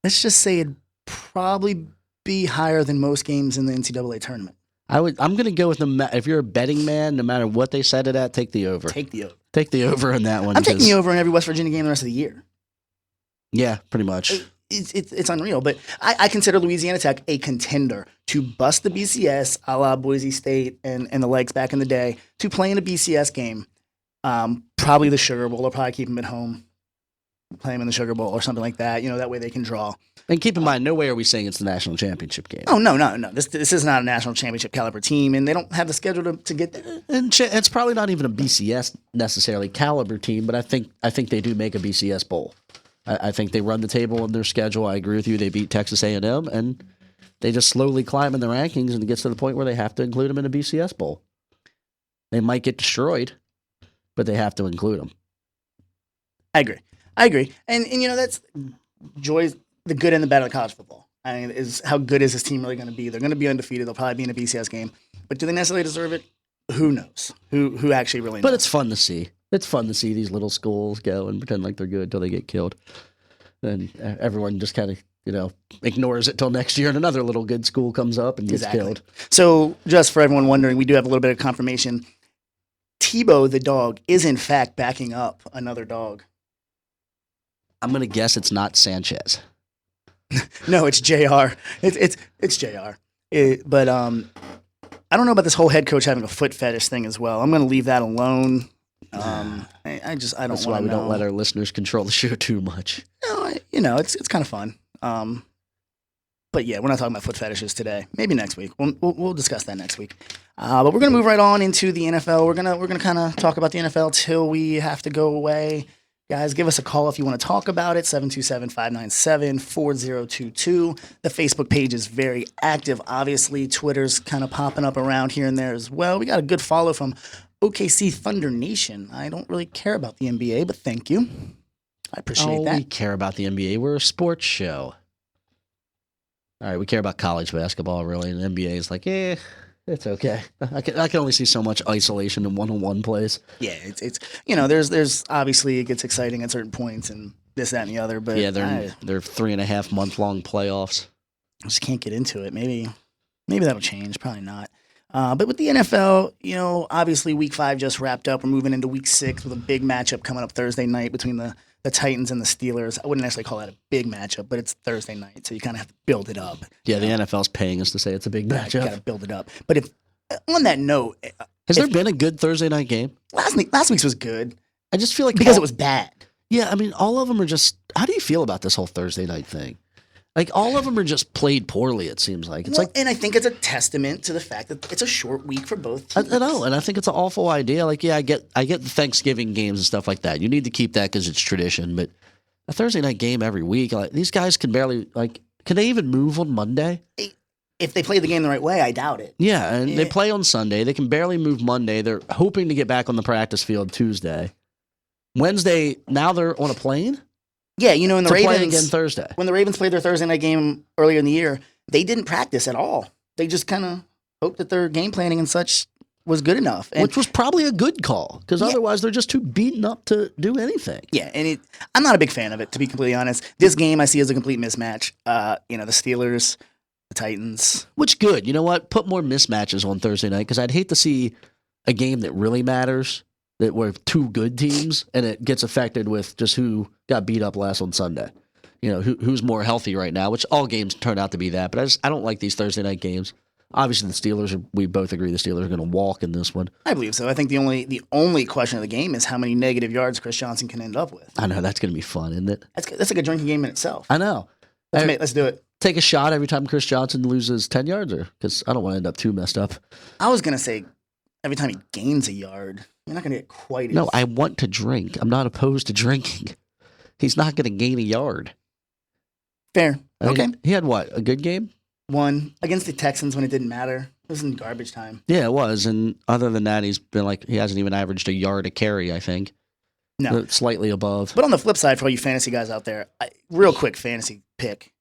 Let's just say it'd probably be higher than most games in the NCAA tournament. I'm going to go with if you're a betting man, no matter what they set it at, take the over. Take the over. Take the over in that one. I'm taking the over in every West Virginia game the rest of the year. Yeah, pretty much. It's unreal, but I consider Louisiana Tech a contender to bust the BCS, a la Boise State and the legs back in the day, to play in a BCS game. Probably the Sugar Bowl. They'll probably keep them at home, play them in the Sugar Bowl or something like that. That way they can draw. And keep in mind, no way are we saying it's the national championship game. Oh, no. This is not a national championship caliber team, and they don't have the schedule to get there. And it's probably not even a BCS necessarily caliber team, but I think they do make a BCS bowl. I think they run the table in their schedule. I agree with you. They beat Texas A&M, and they just slowly climb in the rankings, and it gets to the point where they have to include them in a BCS bowl. They might get destroyed, but they have to include them. I agree. And that's Joy's the good and the bad of college football. I mean, is how good is this team really going to be? They're going to be undefeated. They'll probably be in a BCS game, but do they necessarily deserve it? Who knows? Who actually really knows? But it's fun to see. It's fun to see these little schools go and pretend like they're good until they get killed. And everyone just kind of, ignores it till next year and another little good school comes up and gets killed. So just for everyone wondering, we do have a little bit of confirmation. Tebow, the dog, is in fact backing up another dog. I'm going to guess it's not Sanchez. No, it's JR. It's JR. But I don't know about this whole head coach having a foot fetish thing as well. I'm going to leave that alone. I don't want to know. That's why we don't let our listeners control the show too much. No, it's kind of fun. But yeah, we're not talking about foot fetishes today. Maybe next week. We'll discuss that next week. But we're gonna move right on into the NFL. We're gonna kind of talk about the NFL till we have to go away. Guys, give us a call if you want to talk about it. 727-597-4022. The Facebook page is very active. Obviously, Twitter's kind of popping up around here and there as well. We got a good follow from OKC Thunder Nation. I don't really care about the NBA, but thank you. I appreciate that. We care about the NBA. We're a sports show. All right, we care about college basketball, really, and the NBA is like, it's okay. I can only see so much isolation in one-on-one plays. Yeah, it's there's obviously it gets exciting at certain points and this, that, and the other, but yeah, they're 3.5 month long playoffs. I just can't get into it. Maybe that'll change. Probably not. But with the NFL, obviously Week 5 just wrapped up. We're moving into Week 6 with a big matchup coming up Thursday night between the Titans and the Steelers. I wouldn't necessarily call that a big matchup, but it's Thursday night, so you kind of have to build it up. Yeah, the NFL's paying us to say it's a big matchup. You got to build it up. But if on that note, has there been a good Thursday night game? Last week's was good. I just feel like because it was bad. Yeah, I mean, all of them are just. How do you feel about this whole Thursday night thing? Like, all of them are just played poorly, it seems like. And I think it's a testament to the fact that it's a short week for both teams. I know, and I think it's an awful idea. Like, yeah, I get the Thanksgiving games and stuff like that. You need to keep that because it's tradition, but a Thursday night game every week, like, these guys can barely, can they even move on Monday? If they play the game the right way, I doubt it. Yeah, and they play on Sunday. They can barely move Monday. They're hoping to get back on the practice field Tuesday. Wednesday, now they're on a plane? Yeah, in the Ravens play again Thursday. When the Ravens played their Thursday night game earlier in the year, they didn't practice at all. They just kind of hoped that their game planning and such was good enough, which was probably a good call because otherwise they're just too beaten up to do anything. Yeah, and I'm not a big fan of it, to be completely honest. This game I see as a complete mismatch. The Steelers, the Titans. Which good. You know what? Put more mismatches on Thursday night because I'd hate to see a game that really matters. That were two good teams, and it gets affected with just who got beat up last on Sunday. Who's more healthy right now, which all games turn out to be that. But I don't like these Thursday night games. Obviously, the Steelers, we both agree the Steelers are going to walk in this one. I believe so. I think the only question of the game is how many negative yards Chris Johnson can end up with. I know, that's going to be fun, isn't it? That's like a drinking game in itself. I know. Let's do it. Take a shot every time Chris Johnson loses 10 yards, because I don't want to end up too messed up. I was going to say every time he gains a yard. You're not going to get quite as... No, I want to drink. I'm not opposed to drinking. He's not going to gain a yard. Fair. Okay. He had what? A good game? one against the Texans when it didn't matter. It was in garbage time. Yeah, it was. And other than that, he hasn't even averaged a yard a carry, I think. No. Slightly above. But on the flip side, for all you fantasy guys out there, real quick fantasy pick.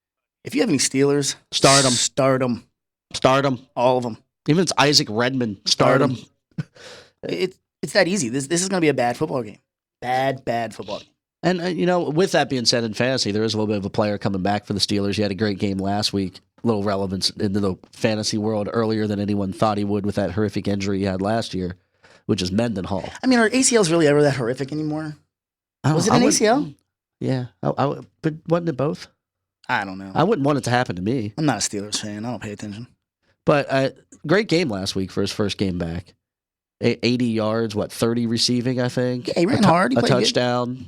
If you have any Steelers, Start 'em. Start them. Start them. All of them. Even if it's Isaac Redmond, start him. It's that easy. This is going to be a bad football game. Bad football game. And, with that being said, in fantasy, there is a little bit of a player coming back for the Steelers. He had a great game last week. Little relevance into the fantasy world earlier than anyone thought he would with that horrific injury he had last year, which is Mendenhall. I mean, are ACLs really ever that horrific anymore? Was it an ACL? Yeah. But wasn't it both? I don't know. I wouldn't want it to happen to me. I'm not a Steelers fan. I don't pay attention. But great game last week for his first game back. 80 yards, 30 receiving, I think. Yeah, he ran hard. He a played touchdown. Good.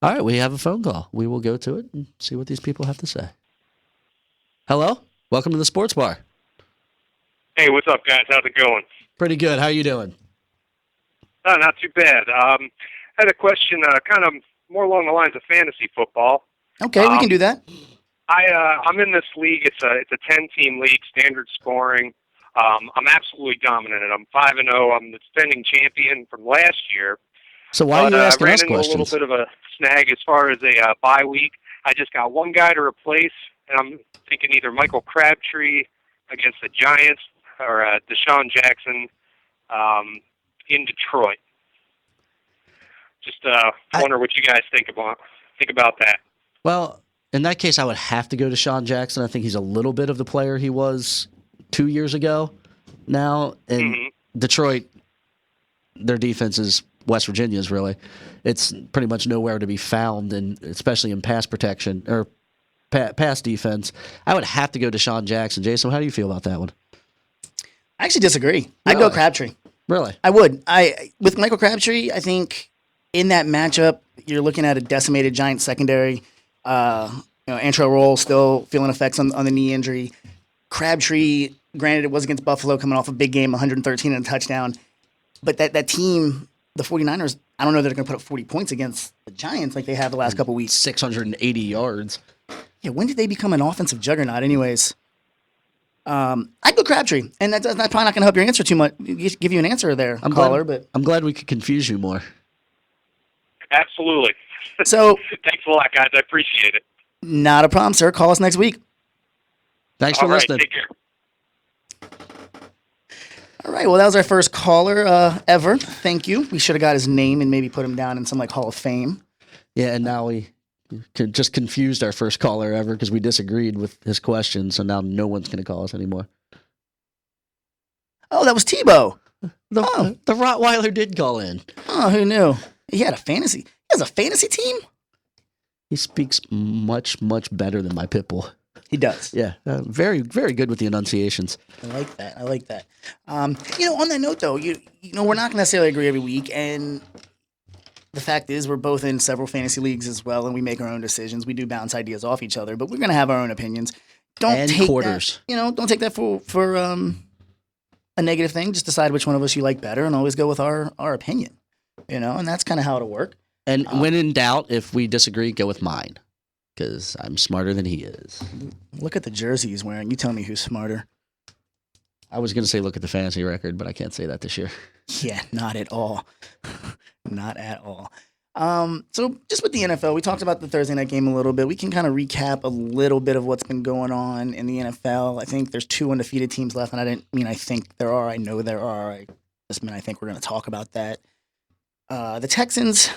All right, we have a phone call. We will go to it and see what these people have to say. Hello? Welcome to the Sports Bar. Hey, what's up, guys? How's it going? Pretty good. How you doing? Not too bad. I had a question kind of more along the lines of fantasy football. Okay, we can do that. I'm in this league. It's a 10-team league, standard scoring. I'm absolutely dominant, and I'm 5-0. I'm the defending champion from last year. So why are you asking us questions? I ran into a little bit of a snag as far as a bye week. I just got one guy to replace, and I'm thinking either Michael Crabtree against the Giants or Deshaun Jackson in Detroit. Just wonder what you guys think about that. Well, in that case, I would have to go to Deshaun Jackson. I think he's a little bit of the player he was 2 years ago now. In Detroit, their defense is West Virginia's, really. It's pretty much nowhere to be found, and especially in pass protection or pass defense. I would have to go to Deshaun Jackson. Jason, how do you feel about that one? I actually disagree. Really? I'd go Crabtree. Really? I would. With Michael Crabtree, I think in that matchup, you're looking at a decimated Giants secondary. Antrell Roll still feeling effects on the knee injury. Crabtree, granted, it was against Buffalo, coming off a big game, 113 and a touchdown. But that team, the 49ers, I don't know that they're going to put up 40 points against the Giants like they have the last couple weeks. 680 yards. Yeah, when did they become an offensive juggernaut anyways? I'd go Crabtree, and that's probably not going to help your answer too much. Give you an answer there, caller. But I'm glad we could confuse you more. Absolutely. So thanks a lot, guys. I appreciate it. Not a problem, sir. Call us next week. Thanks for listening. Take care. All right. Well, that was our first caller ever. Thank you. We should have got his name and maybe put him down in some Hall of Fame. Yeah, and now we just confused our first caller ever because we disagreed with his question. So now no one's going to call us anymore. Oh, that was Tebow. The Rottweiler did call in. Oh, who knew? He had a fantasy. He has a fantasy team? He speaks much, much better than my pit bull. He does. Yeah. Very, very good with the enunciations. I like that. On that note, though, we're not going to necessarily agree every week. And the fact is we're both in several fantasy leagues as well, and we make our own decisions. We do bounce ideas off each other, but we're going to have our own opinions. Don't take that for a negative thing. Just decide which one of us you like better and always go with our opinion. And that's kind of how it'll work. And when in doubt, if we disagree, go with mine because I'm smarter than he is. Look at the jersey he's wearing. You tell me who's smarter. I was going to say look at the fantasy record, but I can't say that this year. Yeah, not at all. Not at all. So just with the NFL, we talked about the Thursday night game a little bit. We can kind of recap a little bit of what's been going on in the NFL. I think there's 2 undefeated teams left, and I think there are. I know there are. I think we're going to talk about that. The Texans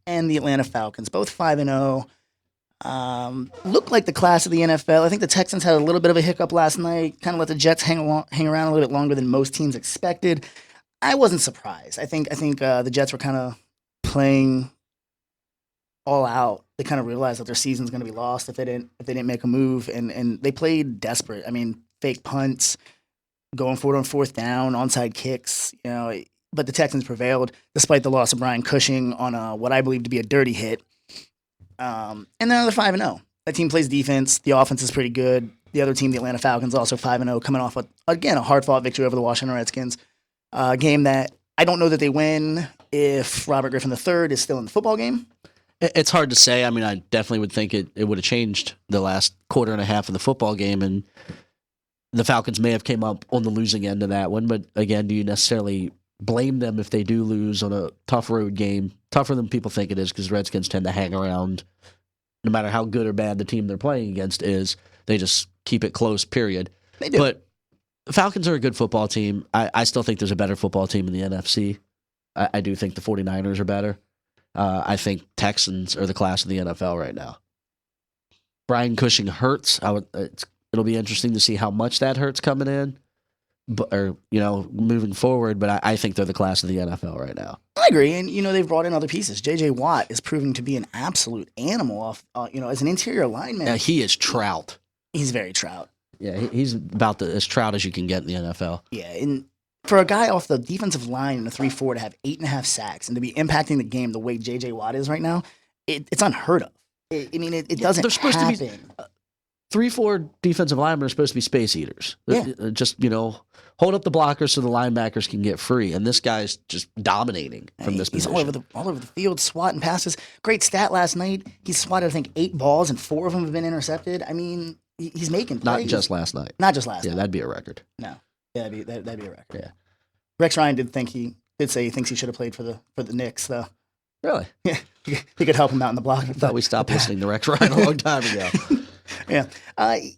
and the Atlanta Falcons, both 5-0. Look like the class of the NFL. I think the Texans had a little bit of a hiccup last night, kind of let the Jets hang around a little bit longer than most teams expected. I wasn't surprised. I think the Jets were kind of playing all out. They kind of realized that their season's going to be lost if they didn't make a move, and they played desperate. I mean, fake punts, going for it on 4th down, onside kicks, but the Texans prevailed despite the loss of Brian Cushing on what I believe to be a dirty hit. And then they're 5-0. That team plays defense. The offense is pretty good. The other team, the Atlanta Falcons, also 5-0, coming off a hard-fought victory over the Washington Redskins. Game that I don't know that they win if Robert Griffin III is still in the football game. It's hard to say. I mean, I definitely would think it would have changed the last quarter and a half of the football game, and the Falcons may have came up on the losing end of that one. But again, do you necessarily blame them if they do lose on a tough road game? Tougher than people think it is, because Redskins tend to hang around no matter how good or bad the team they're playing against is. They just keep it close, period. They do. But the Falcons are a good football team. I still think there's a better football team in the NFC. I do think the 49ers are better. I think Texans are the class of the NFL right now. Brian Cushing hurts. It'll be interesting to see how much that hurts coming in, or moving forward. But I think they're the class of the NFL right now. I agree, and they've brought in other pieces. J.J. Watt is proving to be an absolute animal off. As an interior lineman. He is Trout. He's very Trout. Yeah, he's about as Trout as you can get in the NFL. Yeah, and for a guy off the defensive line in a 3-4 to have 8.5 sacks and to be impacting the game the way J.J. Watt is right now, it's unheard of. It doesn't They're supposed happen. to be 3-4 defensive linemen are supposed to be space eaters. Just hold up the blockers so the linebackers can get free. And this guy's just dominating from this position. He's all over the field, swatting passes. Great stat last night. He swatted, I think, 8 balls, and 4 of them have been intercepted. I mean, he's making plays. Not just last night. Not just last night. Yeah, that'd be a record. No. Yeah, that'd be a record. Yeah. Rex Ryan did say he thinks he should have played for the Knicks, though. Really? Yeah. He could help him out in the block. I thought we stopped listening to Rex Ryan a long time ago. Yeah. I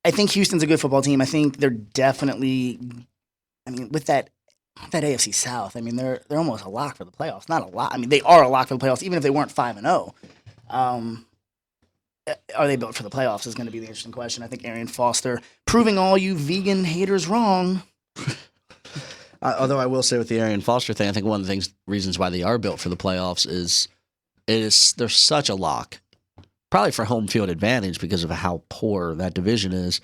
think Houston's a good football team. I think they're definitely, with that AFC South, they're almost a lock for the playoffs. Not a lot. They are a lock for the playoffs, even if they weren't 5-0. Are they built for the playoffs is going to be the interesting question. I think Arian Foster proving all you vegan haters wrong. Although I will say with the Arian Foster thing, I think one of the reasons why they are built for the playoffs is they're such a lock. Probably for home field advantage because of how poor that division is.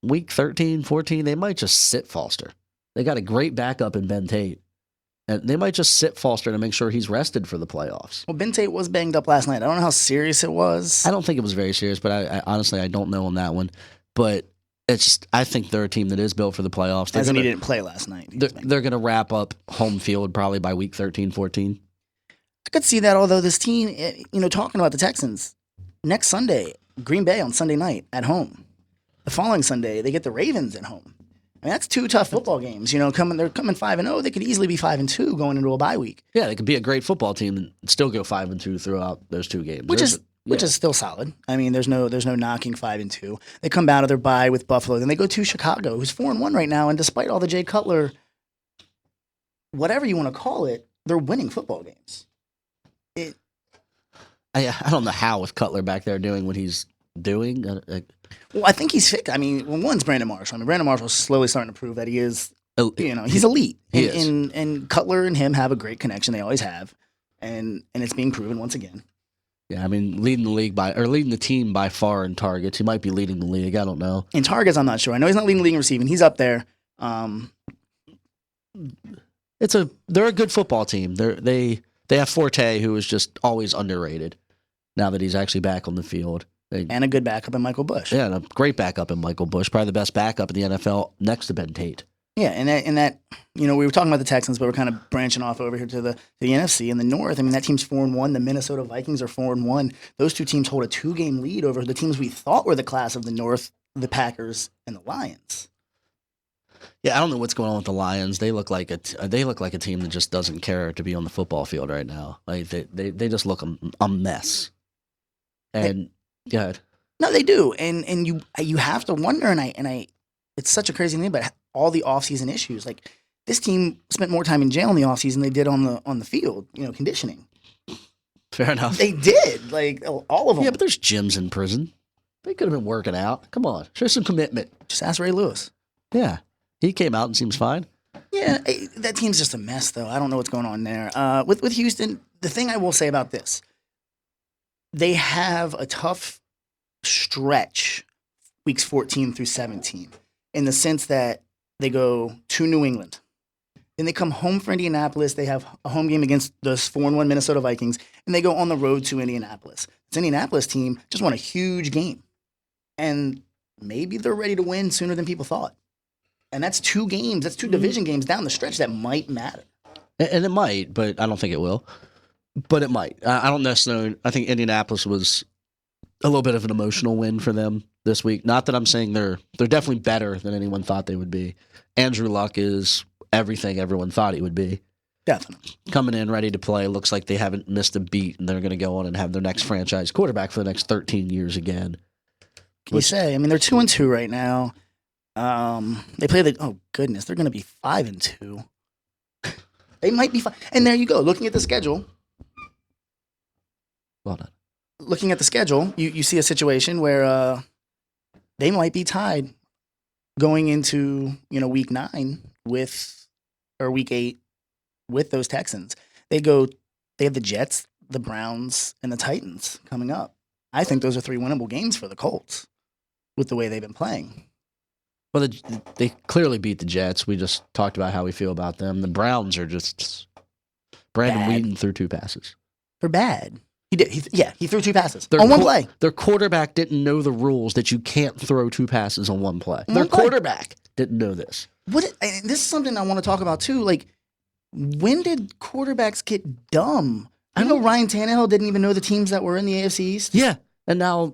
Week 13, 14, they might just sit Foster. They got a great backup in Ben Tate. And they might just sit Foster to make sure he's rested for the playoffs. Well, Ben Tate was banged up last night. I don't know how serious it was. I don't think it was very serious, but I honestly, I don't know on that one. But I think they're a team that is built for the playoffs. He didn't play last night. They're going to wrap up home field probably by week 13, 14. I could see that, although this team, talking about the Texans, next Sunday, Green Bay on Sunday night at home. The following Sunday, they get the Ravens at home. That's 2 tough football games. They're coming 5-0. They could easily be 5-2 going into a bye week. Yeah, they could be a great football team and still go 5-2 throughout those 2 games. Which is still solid. There's no knocking 5-2. They come out of their bye with Buffalo, then they go to Chicago, who's 4-1 right now, and despite all the Jay Cutler, whatever you want to call it, they're winning football games. I don't know how with Cutler back there doing what he's doing. Well, I think he's fit. One's Brandon Marshall. Brandon Marshall's slowly starting to prove that he is, he's elite. And Cutler and him have a great connection. They always have. And it's being proven once again. Yeah, leading the team by far in targets. He might be leading the league. I don't know. In targets, I'm not sure. I know he's not leading the league in receiving. He's up there. They're a good football team. They have Forte, who is just always underrated. Now that he's actually back on the field. And a good backup in Michael Bush. Yeah, and a great backup in Michael Bush. Probably the best backup in the NFL next to Ben Tate. Yeah, and that we were talking about the Texans, but we're kind of branching off over here to the NFC in the North. That team's 4-1. The Minnesota Vikings are 4-1. Those 2 teams hold a 2-game lead over the teams we thought were the class of the North, the Packers and the Lions. Yeah, I don't know what's going on with the Lions. They look like a team that just doesn't care to be on the football field right now. Like they just look a mess. And go ahead. No, they do, and you have to wonder, and I, it's such a crazy thing, but all the offseason issues, like this team spent more time in jail in the offseason than they did on the field, conditioning. Fair enough. They did, like all of them. Yeah, but there's gyms in prison. They could have been working out. Come on, show some commitment. Just ask Ray Lewis. Yeah, he came out and seems fine. Yeah, that team's just a mess, though. I don't know what's going on there. With Houston, the thing I will say about this. They have a tough stretch, weeks 14 through 17, in the sense that they go to New England. Then they come home for Indianapolis. They have a home game against the 4-1 Minnesota Vikings, and they go on the road to Indianapolis. This Indianapolis team just won a huge game, and maybe they're ready to win sooner than people thought. And that's 2 games. That's 2 division games down the stretch that might matter. And it might, but I don't think it will. but it might. I don't necessarily. I think Indianapolis was a little bit of an emotional win for them this week. Not that I'm saying they're definitely better than anyone thought they would be. Andrew Luck is everything everyone thought he would be. Definitely. Coming in ready to play. Looks like they haven't missed a beat, and they're going to go on and have their next franchise quarterback for the next 13 years again. Can you say? I mean, they're 2-2 right now. They play they're going to be 5-2. They might be 5. And there you go. Looking at the schedule. Well done. Looking at the schedule, you see a situation where they might be tied going into week 9 or week 8 with those Texans. They have the Jets, the Browns, and the Titans coming up. I think those are 3 winnable games for the Colts with the way they've been playing. Well, they clearly beat the Jets. We just talked about how we feel about them. The Browns are just Brandon Whedon threw 2 passes. They're bad. He did. He threw 2 passes on one play. Their quarterback didn't know the rules that you can't throw 2 passes on one play. Their quarterback didn't know this. This is something I want to talk about too. Like, when did quarterbacks get dumb? I know Ryan Tannehill didn't even know the teams that were in the AFC East. Yeah, and now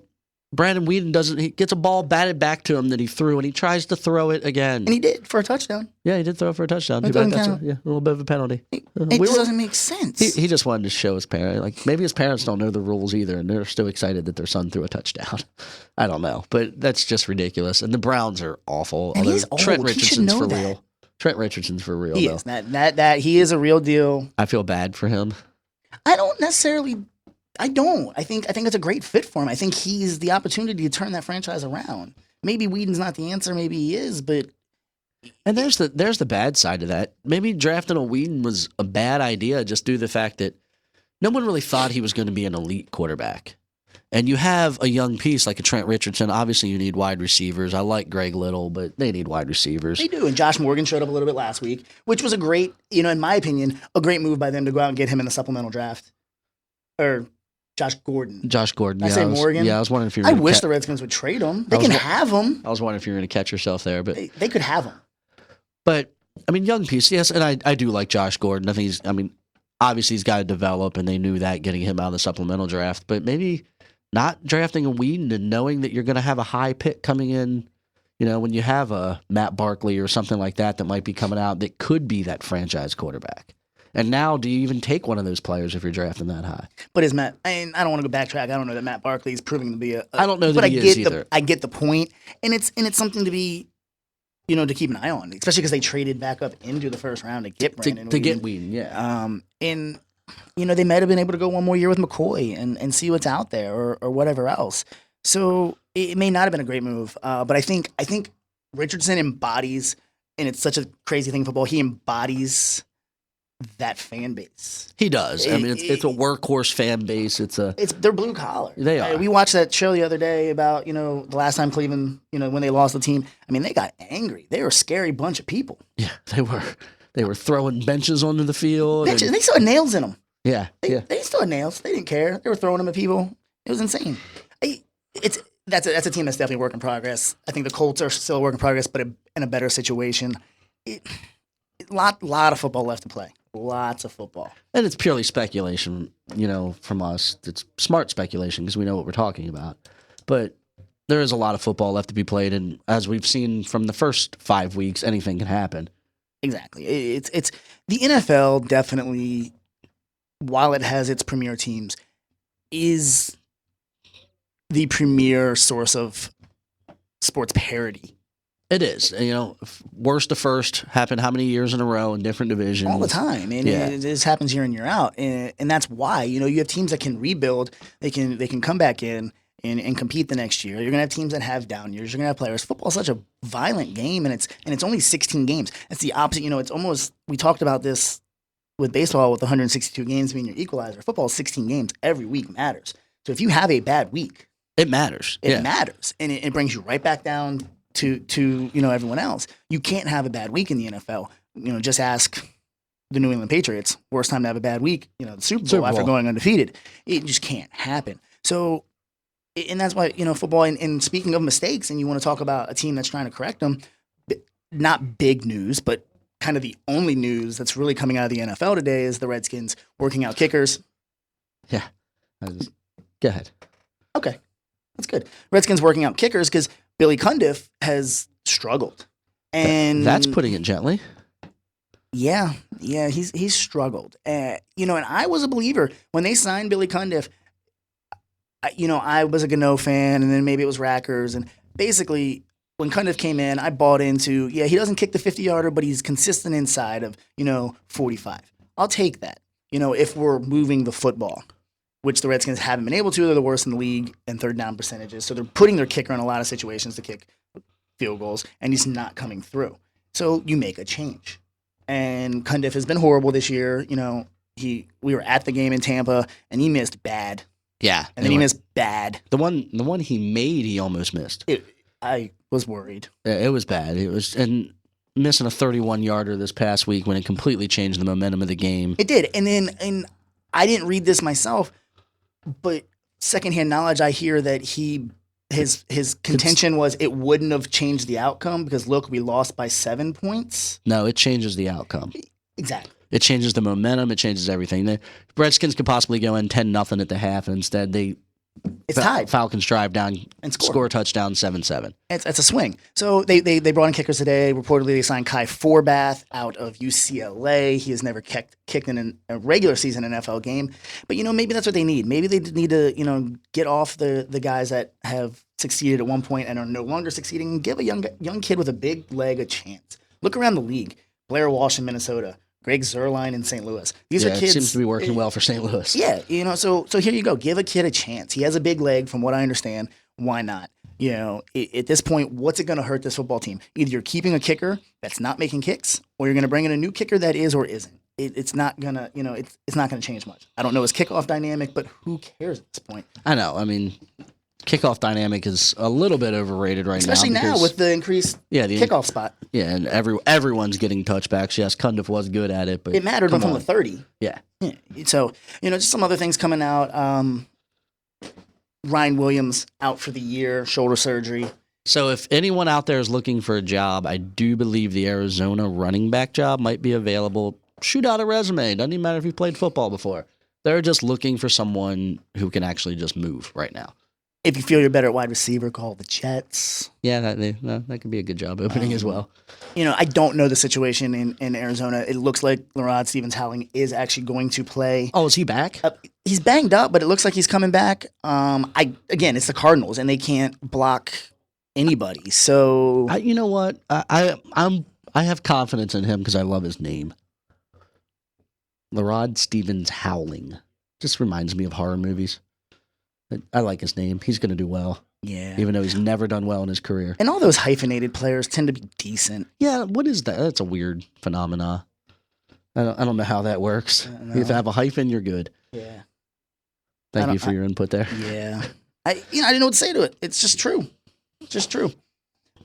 Brandon Whedon he gets a ball batted back to him that he threw, and he tries to throw it again. And he did for a touchdown. Yeah, he did throw it for a touchdown. It Too bad doesn't count. a little bit of a penalty. It just doesn't make sense. He just wanted to show his parents. Like, maybe his parents don't know the rules either, and they're still excited that their son threw a touchdown. I don't know, but that's just ridiculous. And the Browns are awful. And he's old. Trent Richardson's for that. real. Trent Richardson's for real. He though. is. That he is a real deal. I feel bad for him. I don't necessarily. I don't. I think it's a great fit for him. I think he's the opportunity to turn that franchise around. Maybe Whedon's not the answer. Maybe he is, but. And there's the bad side of that. Maybe drafting a Whedon was a bad idea just due to the fact that no one really thought he was going to be an elite quarterback. And you have a young piece like a Trent Richardson. Obviously, you need wide receivers. I like Greg Little, but they need wide receivers. They do. And Josh Morgan showed up a little bit last week, which was a great, in my opinion, a great move by them to go out and get him in the supplemental draft. Or Josh Gordon. Yeah, I say Morgan. Yeah, I was wondering if you were I wish the Redskins would trade him. They can have him. I was wondering if you were going to catch yourself there. But they could have him. But, I mean, young piece, yes, and I do like Josh Gordon. I think obviously he's got to develop, and they knew that getting him out of the supplemental draft. But maybe not drafting a Whedon and knowing that you're going to have a high pick coming in, when you have a Matt Barkley or something like that might be coming out that could be that franchise quarterback. And now, do you even take one of those players if you're drafting that high? But is Matt? I don't want to go backtrack. I don't know that Matt Barkley is proving to be I don't know that he is either. I get the point, and it's something to be, to keep an eye on, especially because they traded back up into the first round to get Brandon to get Whedon, yeah. And they might have been able to go one more year with McCoy and see what's out there or whatever else. So it may not have been a great move, but I think Richardson embodies, and it's such a crazy thing in football. He embodies that fan base. He does. It's a workhorse fan base. They're blue collar. They are. We watched that show the other day about the last time Cleveland, when they lost the team. They got angry. They were a scary bunch of people. Yeah, they were. They were throwing benches onto the field. Benches. They still had nails in them. Yeah, They still had nails. They didn't care. They were throwing them at people. It was insane. That's a team that's definitely a work in progress. I think the Colts are still a work in progress, but in a better situation. Lot of football left to play. Lots of football. And it's purely speculation, from us. It's smart speculation because we know what we're talking about. But there is a lot of football left to be played, and as we've seen from the first 5 weeks, anything can happen. Exactly. It's the NFL definitely, while it has its premier teams, is the premier source of sports parity. It is. Worst to first happened how many years in a row in different divisions? All the time. And it just happens year in, year out. And that's why, you have teams that can rebuild. They can come back in and compete the next year. You're going to have teams that have down years. You're going to have players. Football is such a violent game, and it's only 16 games. It's the opposite. It's almost, we talked about this with baseball with 162 games being your equalizer. Football is 16 games. Every week matters. So if you have a bad week, it matters. It matters. And it brings you right back down to everyone else. You can't have a bad week in the NFL. Just ask the New England Patriots. Worst time to have a bad week, the Super Bowl after going undefeated. It just can't happen. So, and that's why, football, and speaking of mistakes, and you want to talk about a team that's trying to correct them, not big news, but kind of the only news that's really coming out of the NFL today is the Redskins working out kickers. Yeah. Go ahead. Okay, that's good. Redskins working out kickers because Billy Cundiff has struggled, and That's putting it gently. Yeah, he's struggled. And I was a believer when they signed Billy Cundiff. I was a Gano fan, and then maybe it was Rackers, and basically when Cundiff came in, I bought into he doesn't kick the 50-yarder, but he's consistent inside of 45. I'll take that. If we're moving the football, which the Redskins haven't been able to, they're the worst in the league in third down percentages. So they're putting their kicker in a lot of situations to kick field goals, and he's not coming through. So you make a change. And Cundiff has been horrible this year. We were at the game in Tampa, and he missed bad. Yeah. And then he missed bad. The one he made, he almost missed. I was worried. It was bad. And missing a 31-yarder this past week when it completely changed the momentum of the game. It did. And I didn't read this myself, but secondhand knowledge, I hear that his contention was it wouldn't have changed the outcome because, look, we lost by 7 points. No, it changes the outcome. Exactly. It changes the momentum. It changes everything. The Redskins could possibly go in 10-0 at the half, and instead it's tied. Falcons drive down and score a touchdown 7-7. It's a swing. So they brought in kickers today. Reportedly, they signed Kai Forbath out of UCLA. He has never kicked in a regular season NFL game. But, maybe that's what they need. Maybe they need to, get off the guys that have succeeded at one point and are no longer succeeding and give a young kid with a big leg a chance. Look around the league. Blair Walsh in Minnesota. Greg Zuerlein in St. Louis. These are kids. It seems to be working well for St. Louis. Yeah, so here you go. Give a kid a chance. He has a big leg, from what I understand. Why not? At this point, what's it going to hurt this football team? Either you're keeping a kicker that's not making kicks, or you're going to bring in a new kicker that is or isn't. It's not gonna, it's not going to change much. I don't know his kickoff dynamic, but who cares at this point? I know. I mean, kickoff dynamic is a little bit overrated right Especially now. Especially now with the increased kickoff spot. Yeah, and everyone's getting touchbacks. Yes, Cundiff was good at it, but it mattered from the 30. Yeah. So, just some other things coming out. Ryan Williams out for the year, shoulder surgery. So if anyone out there is looking for a job, I do believe the Arizona running back job might be available. Shoot out a resume. Doesn't even matter if you've played football before. They're just looking for someone who can actually just move right now. If you feel you're better at wide receiver, call the Jets. Yeah, that could be a good job opening as well. I don't know the situation in Arizona. It looks like Lerod Stevens-Howling is actually going to play. Oh, is he back? He's banged up, but it looks like he's coming back. Again, it's the Cardinals, and they can't block anybody. So you know what? I have confidence in him because I love his name. Lerod Stevens-Howling. Just reminds me of horror movies. I like his name. He's going to do well. Yeah. Even though he's never done well in his career. And all those hyphenated players tend to be decent. Yeah, what is that? That's a weird phenomena. I don't know how that works. If you have a hyphen, you're good. Yeah. Thank you for your input there. Yeah. I didn't know what to say to it. It's just true. It's just true.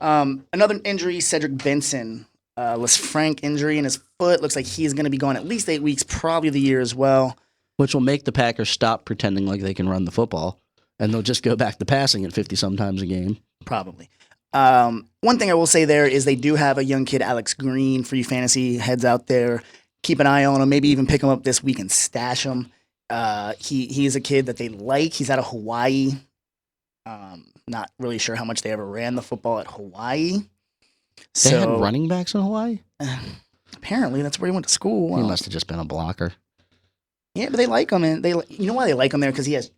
Another injury, Cedric Benson. Lisfranc injury in his foot. Looks like he's going to be gone at least 8 weeks, probably the year as well. Which will make the Packers stop pretending like they can run the football, and they'll just go back to passing it 50-some times a game. Probably. One thing I will say there is they do have a young kid, Alex Green, for you fantasy heads out there. Keep an eye on him. Maybe even pick him up this week and stash him. He is a kid that they like. He's out of Hawaii. Not really sure how much they ever ran the football at Hawaii. They had running backs in Hawaii? Apparently, that's where he went to school. He must have just been a blocker. Yeah, but they like him, and you know why they like him there? Because he has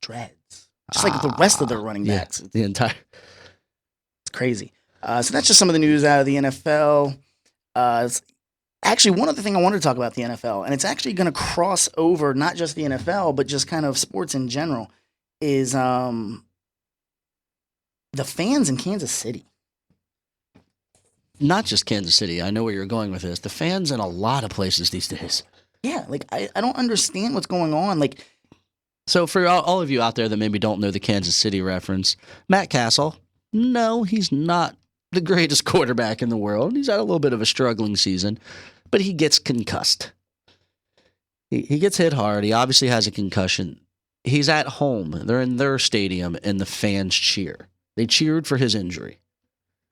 dreads, just like the rest of their running backs. Yeah, it's crazy. So that's just some of the news out of the NFL. Actually, one other thing I wanted to talk about the NFL, and it's actually going to cross over not just the NFL, but just kind of sports in general, is the fans in Kansas City. Not just Kansas City. I know where you're going with this. The fans in a lot of places these days. Yeah, I don't understand what's going on. So for all of you out there that maybe don't know the Kansas City reference, Matt Castle, no, he's not the greatest quarterback in the world. He's had a little bit of a struggling season, but he gets concussed. He gets hit hard. He obviously has a concussion. He's at home. They're in their stadium, and the fans cheer. They cheered for his injury.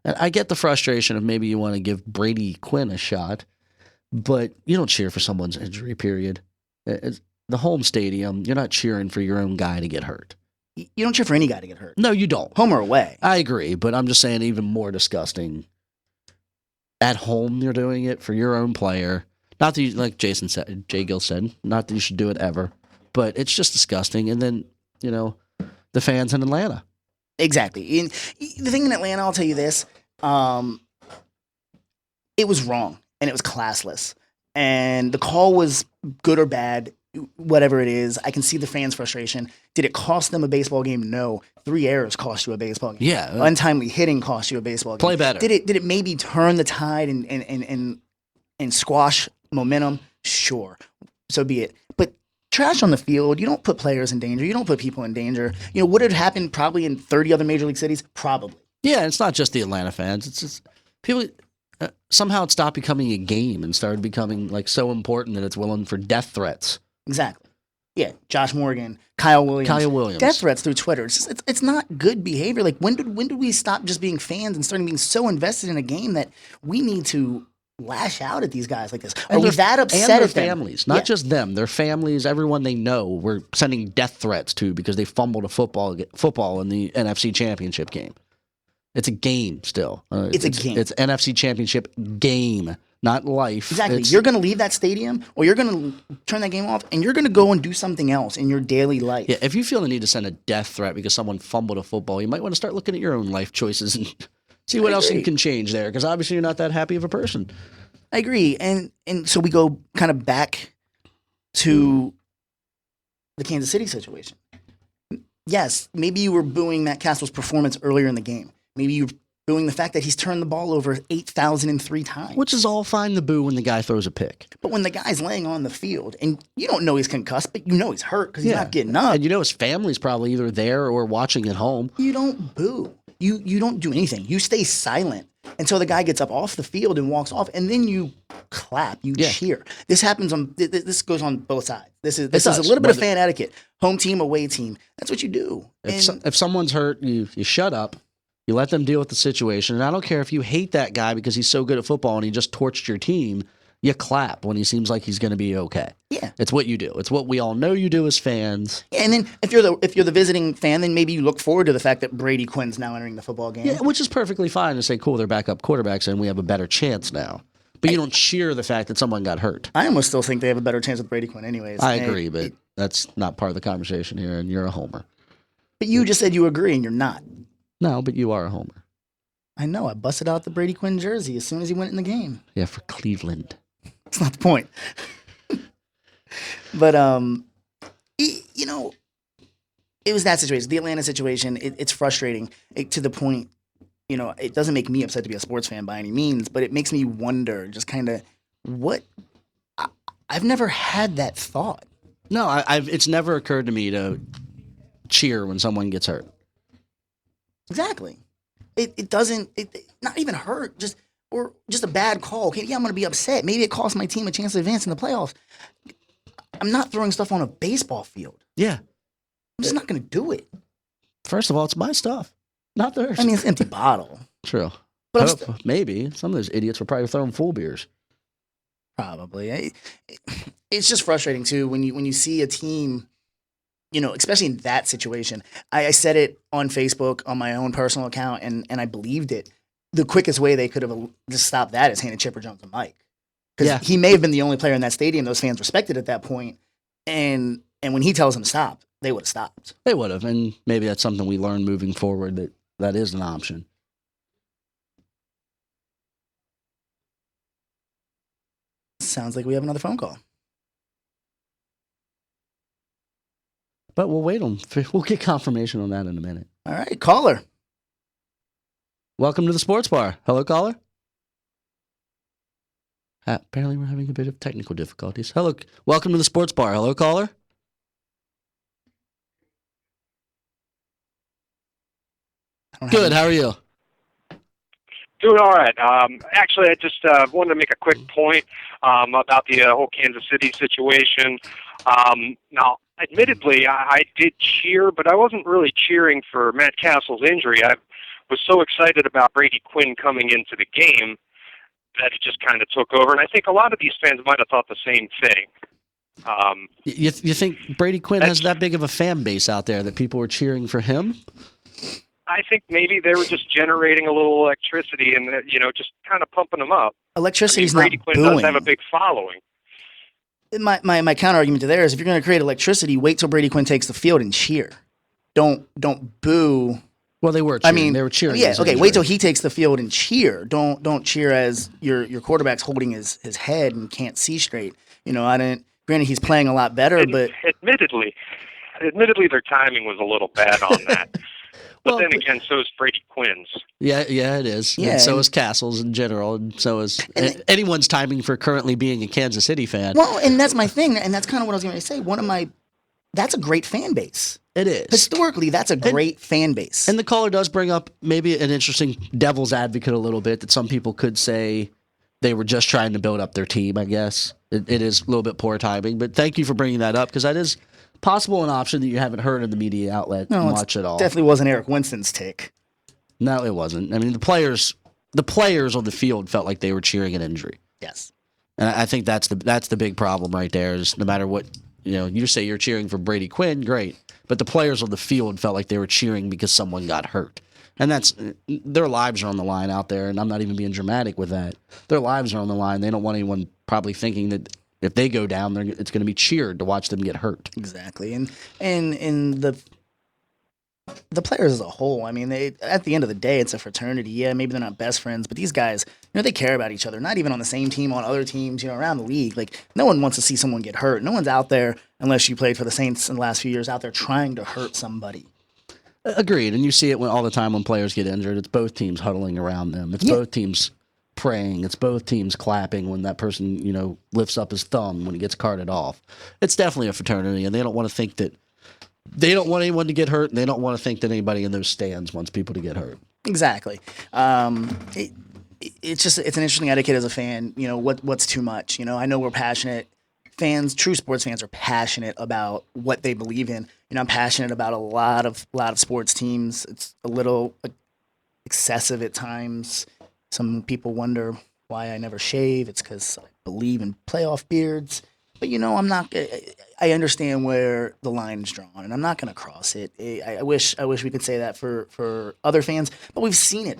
And I get the frustration of maybe you want to give Brady Quinn a shot, but you don't cheer for someone's injury, period. the home stadium, you're not cheering for your own guy to get hurt. You don't cheer for any guy to get hurt. No, you don't. Home or away. I agree, but I'm just saying even more disgusting. At home, you're doing it for your own player. Not that you, like Jason said, Jay Gill said, not that you should do it ever, but it's just disgusting. And then, the fans in Atlanta. Exactly. And the thing in Atlanta, I'll tell you this, it was wrong and it was classless. And the call was good or bad, whatever it is. I can see the fans' frustration. Did it cost them a baseball game? No. 3 errors cost you a baseball game. Yeah. Untimely hitting cost you a baseball game. Play better. Did it maybe turn the tide and squash momentum? Sure. So be it. But trash on the field, you don't put players in danger. You don't put people in danger. Would it happen probably in 30 other major league cities? Probably. Yeah, it's not just the Atlanta fans. It's just people. Somehow it stopped becoming a game and started becoming like so important that it's willing for death threats. Exactly. Yeah, Josh Morgan, Kyle Williams. Death threats through Twitter. It's not good behavior. Like when did we stop just being fans and starting being so invested in a game that we need to lash out at these guys like this? Are we that upset and at their them? families, not just them, their families, everyone they know. We're sending death threats to because they fumbled a football in the NFC Championship game. It's a game still. It's a game. It's NFC Championship game, not life. Exactly. You're going to leave that stadium or you're going to turn that game off and you're going to go and do something else in your daily life. Yeah, if you feel the need to send a death threat because someone fumbled a football, you might want to start looking at your own life choices and see what else you can change there because obviously you're not that happy of a person. I agree. And so we go kind of back to the Kansas City situation. Yes, maybe you were booing Matt Castle's performance earlier in the game. Maybe you're booing the fact that he's turned the ball over 8,003 times. Which is all fine to boo when the guy throws a pick. But when the guy's laying on the field, and you don't know he's concussed, but you know he's hurt because he's not getting up. And his family's probably either there or watching at home. You don't boo. You don't do anything. You stay silent until the guy gets up off the field and walks off, and then you clap, you cheer. This happens on. This goes on both sides. This is a little bit of fan etiquette. Home team, away team. That's what you do. If someone's hurt, you shut up. You let them deal with the situation. And I don't care if you hate that guy because he's so good at football and he just torched your team. You clap when he seems like he's going to be okay. Yeah, it's what you do. It's what we all know you do as fans. Yeah, and then if you're the visiting fan, then maybe you look forward to the fact that Brady Quinn's now entering the football game. Yeah, which is perfectly fine to say, cool, they're backup quarterbacks and we have a better chance now. But you don't cheer the fact that someone got hurt. I almost still think they have a better chance with Brady Quinn, anyways. I agree, but that's not part of the conversation here, and you're a homer. But you just said you agree, and you're not. No, but you are a homer. I know. I busted out the Brady Quinn jersey as soon as he went in the game. Yeah, for Cleveland. That's not the point. But, it was that situation. The Atlanta situation, it's frustrating to the point, it doesn't make me upset to be a sports fan by any means, but it makes me wonder just kind of I've never had that thought. No, it's never occurred to me to cheer when someone gets hurt. Exactly. It doesn't, not even hurt, just a bad call. Okay, yeah, I'm going to be upset. Maybe it cost my team a chance to advance in the playoffs. I'm not throwing stuff on a baseball field. Yeah. I'm just not going to do it. First of all, it's my stuff, not theirs. I mean, it's an empty bottle. True. But maybe. Some of those idiots were probably throwing full beers. Probably. It's just frustrating, too, when you see a team, especially in that situation. I said it on Facebook on my own personal account, and I believed it. The quickest way they could have just stopped that is handing Chipper Jones a mic. Because he may have been the only player in that stadium those fans respected at that point. And when he tells them to stop, they would have stopped. They would have. And maybe that's something we learn moving forward, that is an option. Sounds like we have another phone call. But we'll wait we'll get confirmation on that in a minute. All right, caller. Welcome to the Sports Bar. Hello, caller. Apparently we're having a bit of technical difficulties. Hello, welcome to the Sports Bar. Hello, caller. Good, how are you? Doing all right. Actually, I just wanted to make a quick point about the whole Kansas City situation. Now, admittedly, I did cheer, but I wasn't really cheering for Matt Castle's injury. I was so excited about Brady Quinn coming into the game that it just kind of took over. And I think a lot of these fans might have thought the same thing. You think Brady Quinn has that big of a fan base out there that people were cheering for him? I think maybe they were just generating a little electricity and just kind of pumping them up. Electricity's Brady not Quinn booing. does have a big following. My counter argument to there is if you're going to create electricity, wait till Brady Quinn takes the field and cheer. Don't boo. Well, they were cheering. They were cheering. Yeah, okay. Wait till he takes the field and cheer. Don't cheer as your quarterback's holding his head and can't see straight. Granted, he's playing a lot better, but admittedly, their timing was a little bad on that. But then again, so is Brady Quinn's. Yeah, it is. Yeah, and so is Castle's in general, and so is anyone's timing for currently being a Kansas City fan. Well, and that's my thing, and that's kind of what I was going to say. That's a great fan base. It is. Historically, that's a great fan base. And the caller does bring up maybe an interesting devil's advocate a little bit that some people could say they were just trying to build up their team, I guess. It is a little bit poor timing, but thank you for bringing that up because that is possible an option that you haven't heard in the media outlet much at all. Definitely wasn't Eric Winston's take. No, it wasn't. I mean, the players on the field felt like they were cheering an injury. Yes. And I think that's the big problem right there is no matter what, you say you're cheering for Brady Quinn, great. But the players on the field felt like they were cheering because someone got hurt. And their lives are on the line out there, and I'm not even being dramatic with that. Their lives are on the line. They don't want anyone probably thinking that if they go down, it's going to be cheered to watch them get hurt. Exactly. And the players as a whole, I mean, at the end of the day, it's a fraternity. Yeah, maybe they're not best friends, but these guys, they care about each other. Not even on the same team, on other teams, around the league. Like, no one wants to see someone get hurt. No one's out there, unless you played for the Saints in the last few years, out there trying to hurt somebody. Agreed. And you see it all the time when players get injured. It's both teams huddling around them. It's both teams praying. It's both teams clapping when that person, lifts up his thumb when he gets carted off. It's definitely a fraternity, and they don't want to think that they don't want anyone to get hurt, and they don't want to think that anybody in those stands wants people to get hurt. Exactly. It's an interesting etiquette as a fan. What's too much? I know we're passionate. Fans, true sports fans, are passionate about what they believe in. I'm passionate about a lot of sports teams. It's a little excessive at times. Some people wonder why I never shave. It's because I believe in playoff beards. But I'm not. I understand where the line is drawn, and I'm not going to cross it. I wish we could say that for other fans, but we've seen it.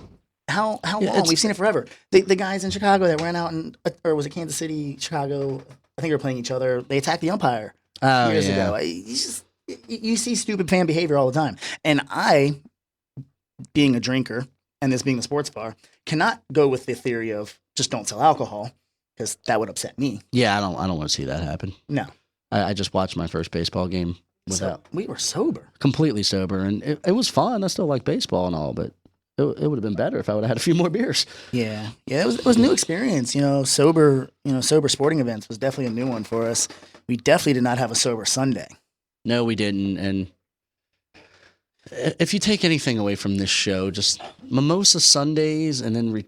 How long? We've seen it forever. The guys in Chicago that ran out or was it Kansas City, Chicago? I think they were playing each other. They attacked the umpire years ago. You see stupid fan behavior all the time. And I, being a drinker, and this being a sports bar, cannot go with the theory of just don't sell alcohol because that would upset me. Yeah, I don't want to see that happen. No. I just watched my first baseball game without. So we were sober. Completely sober. And it was fun. I still like baseball and all, but it would have been better if I would have had a few more beers. Yeah. It was a new experience. Sober sporting events was definitely a new one for us. We definitely did not have a sober Sunday. No, we didn't. And if you take anything away from this show, just mimosa Sundays and then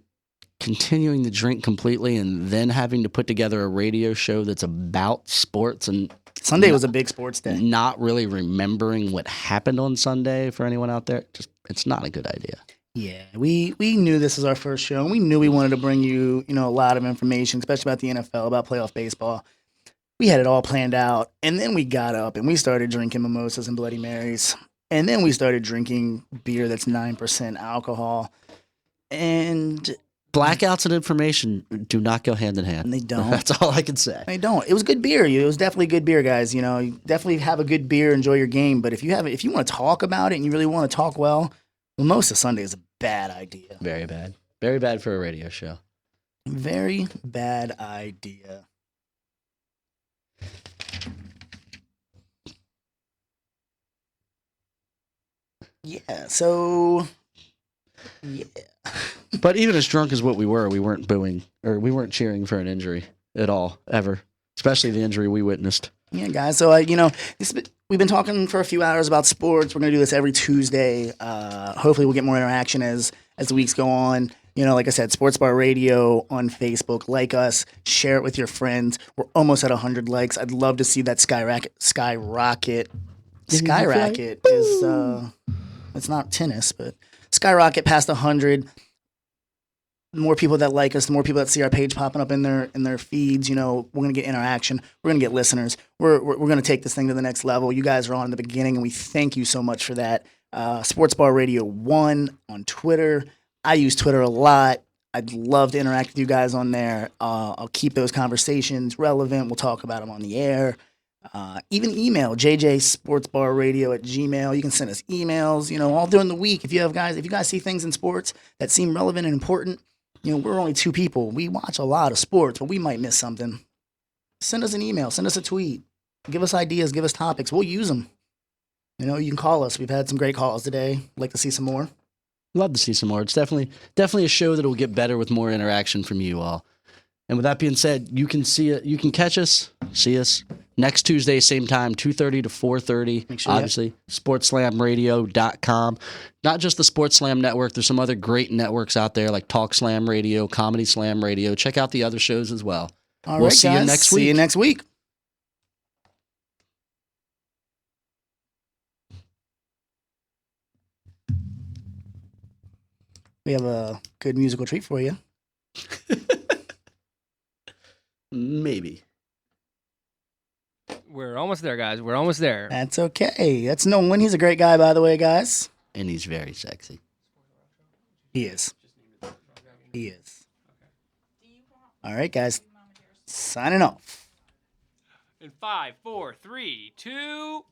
continuing to drink completely and then having to put together a radio show that's about sports. And Sunday was a big sports day. Not really remembering what happened on Sunday for anyone out there. It's not a good idea. Yeah, we knew this was our first show, and we knew we wanted to bring you, a lot of information, especially about the NFL, about playoff baseball. We had it all planned out, and then we got up and we started drinking mimosas and Bloody Marys, and then we started drinking beer that's 9% alcohol, and blackouts and information do not go hand in hand. And they don't. That's all I can say. They don't. It was good beer. It was definitely good beer, guys. You definitely have a good beer, enjoy your game, but if you want to talk about it and you really want to talk well, Mimosa Sunday is a bad idea. Very bad. Very bad for a radio show. Very bad idea. Yeah, so... Yeah. But even as drunk as what we weren't booing, or we weren't cheering for an injury at all, ever. Especially the injury we witnessed. Yeah, guys. So, we've been talking for a few hours about sports. We're going to do this every Tuesday. Hopefully we'll get more interaction as the weeks go on. Like I said, Sports Bar Radio on Facebook. Like us. Share it with your friends. We're almost at 100 likes. I'd love to see that skyrocket. Skyrocket is, it's not tennis, but skyrocket past 100. the more people that like us, the more people that see our page popping up in their feeds, we're gonna get interaction. We're gonna get listeners. We're gonna take this thing to the next level. You guys are on in the beginning, and we thank you so much for that. Sports Bar Radio 1 on Twitter. I use Twitter a lot. I'd love to interact with you guys on there. I'll keep those conversations relevant. We'll talk about them on the air. Even email jjsportsbarradio@gmail. You can send us emails, all during the week. If you guys see things in sports that seem relevant and important, we're only 2 people. We watch a lot of sports, but we might miss something. Send us an email, send us a tweet, give us ideas, give us topics. We'll use them. You can call us. We've had some great calls today. Like to see some more. Love to see some more. It's definitely a show that will get better with more interaction from you all. And with that being said, you can catch us, see us next Tuesday, same time, 2:30 to 4:30. Make sure obviously, sportslamradio.com. Not just the Sports Slam Network. There's some other great networks out there like Talk Slam Radio, Comedy Slam Radio. Check out the other shows as well. All We'll right, see guys. you next week. See you next week. We have a good musical treat for you. Maybe. We're almost there, guys. We're almost there. That's okay. That's Nolan. He's a great guy, by the way, guys. And he's very sexy. He is. He is. All right, guys. Signing off. In 5, 4, 3, 2.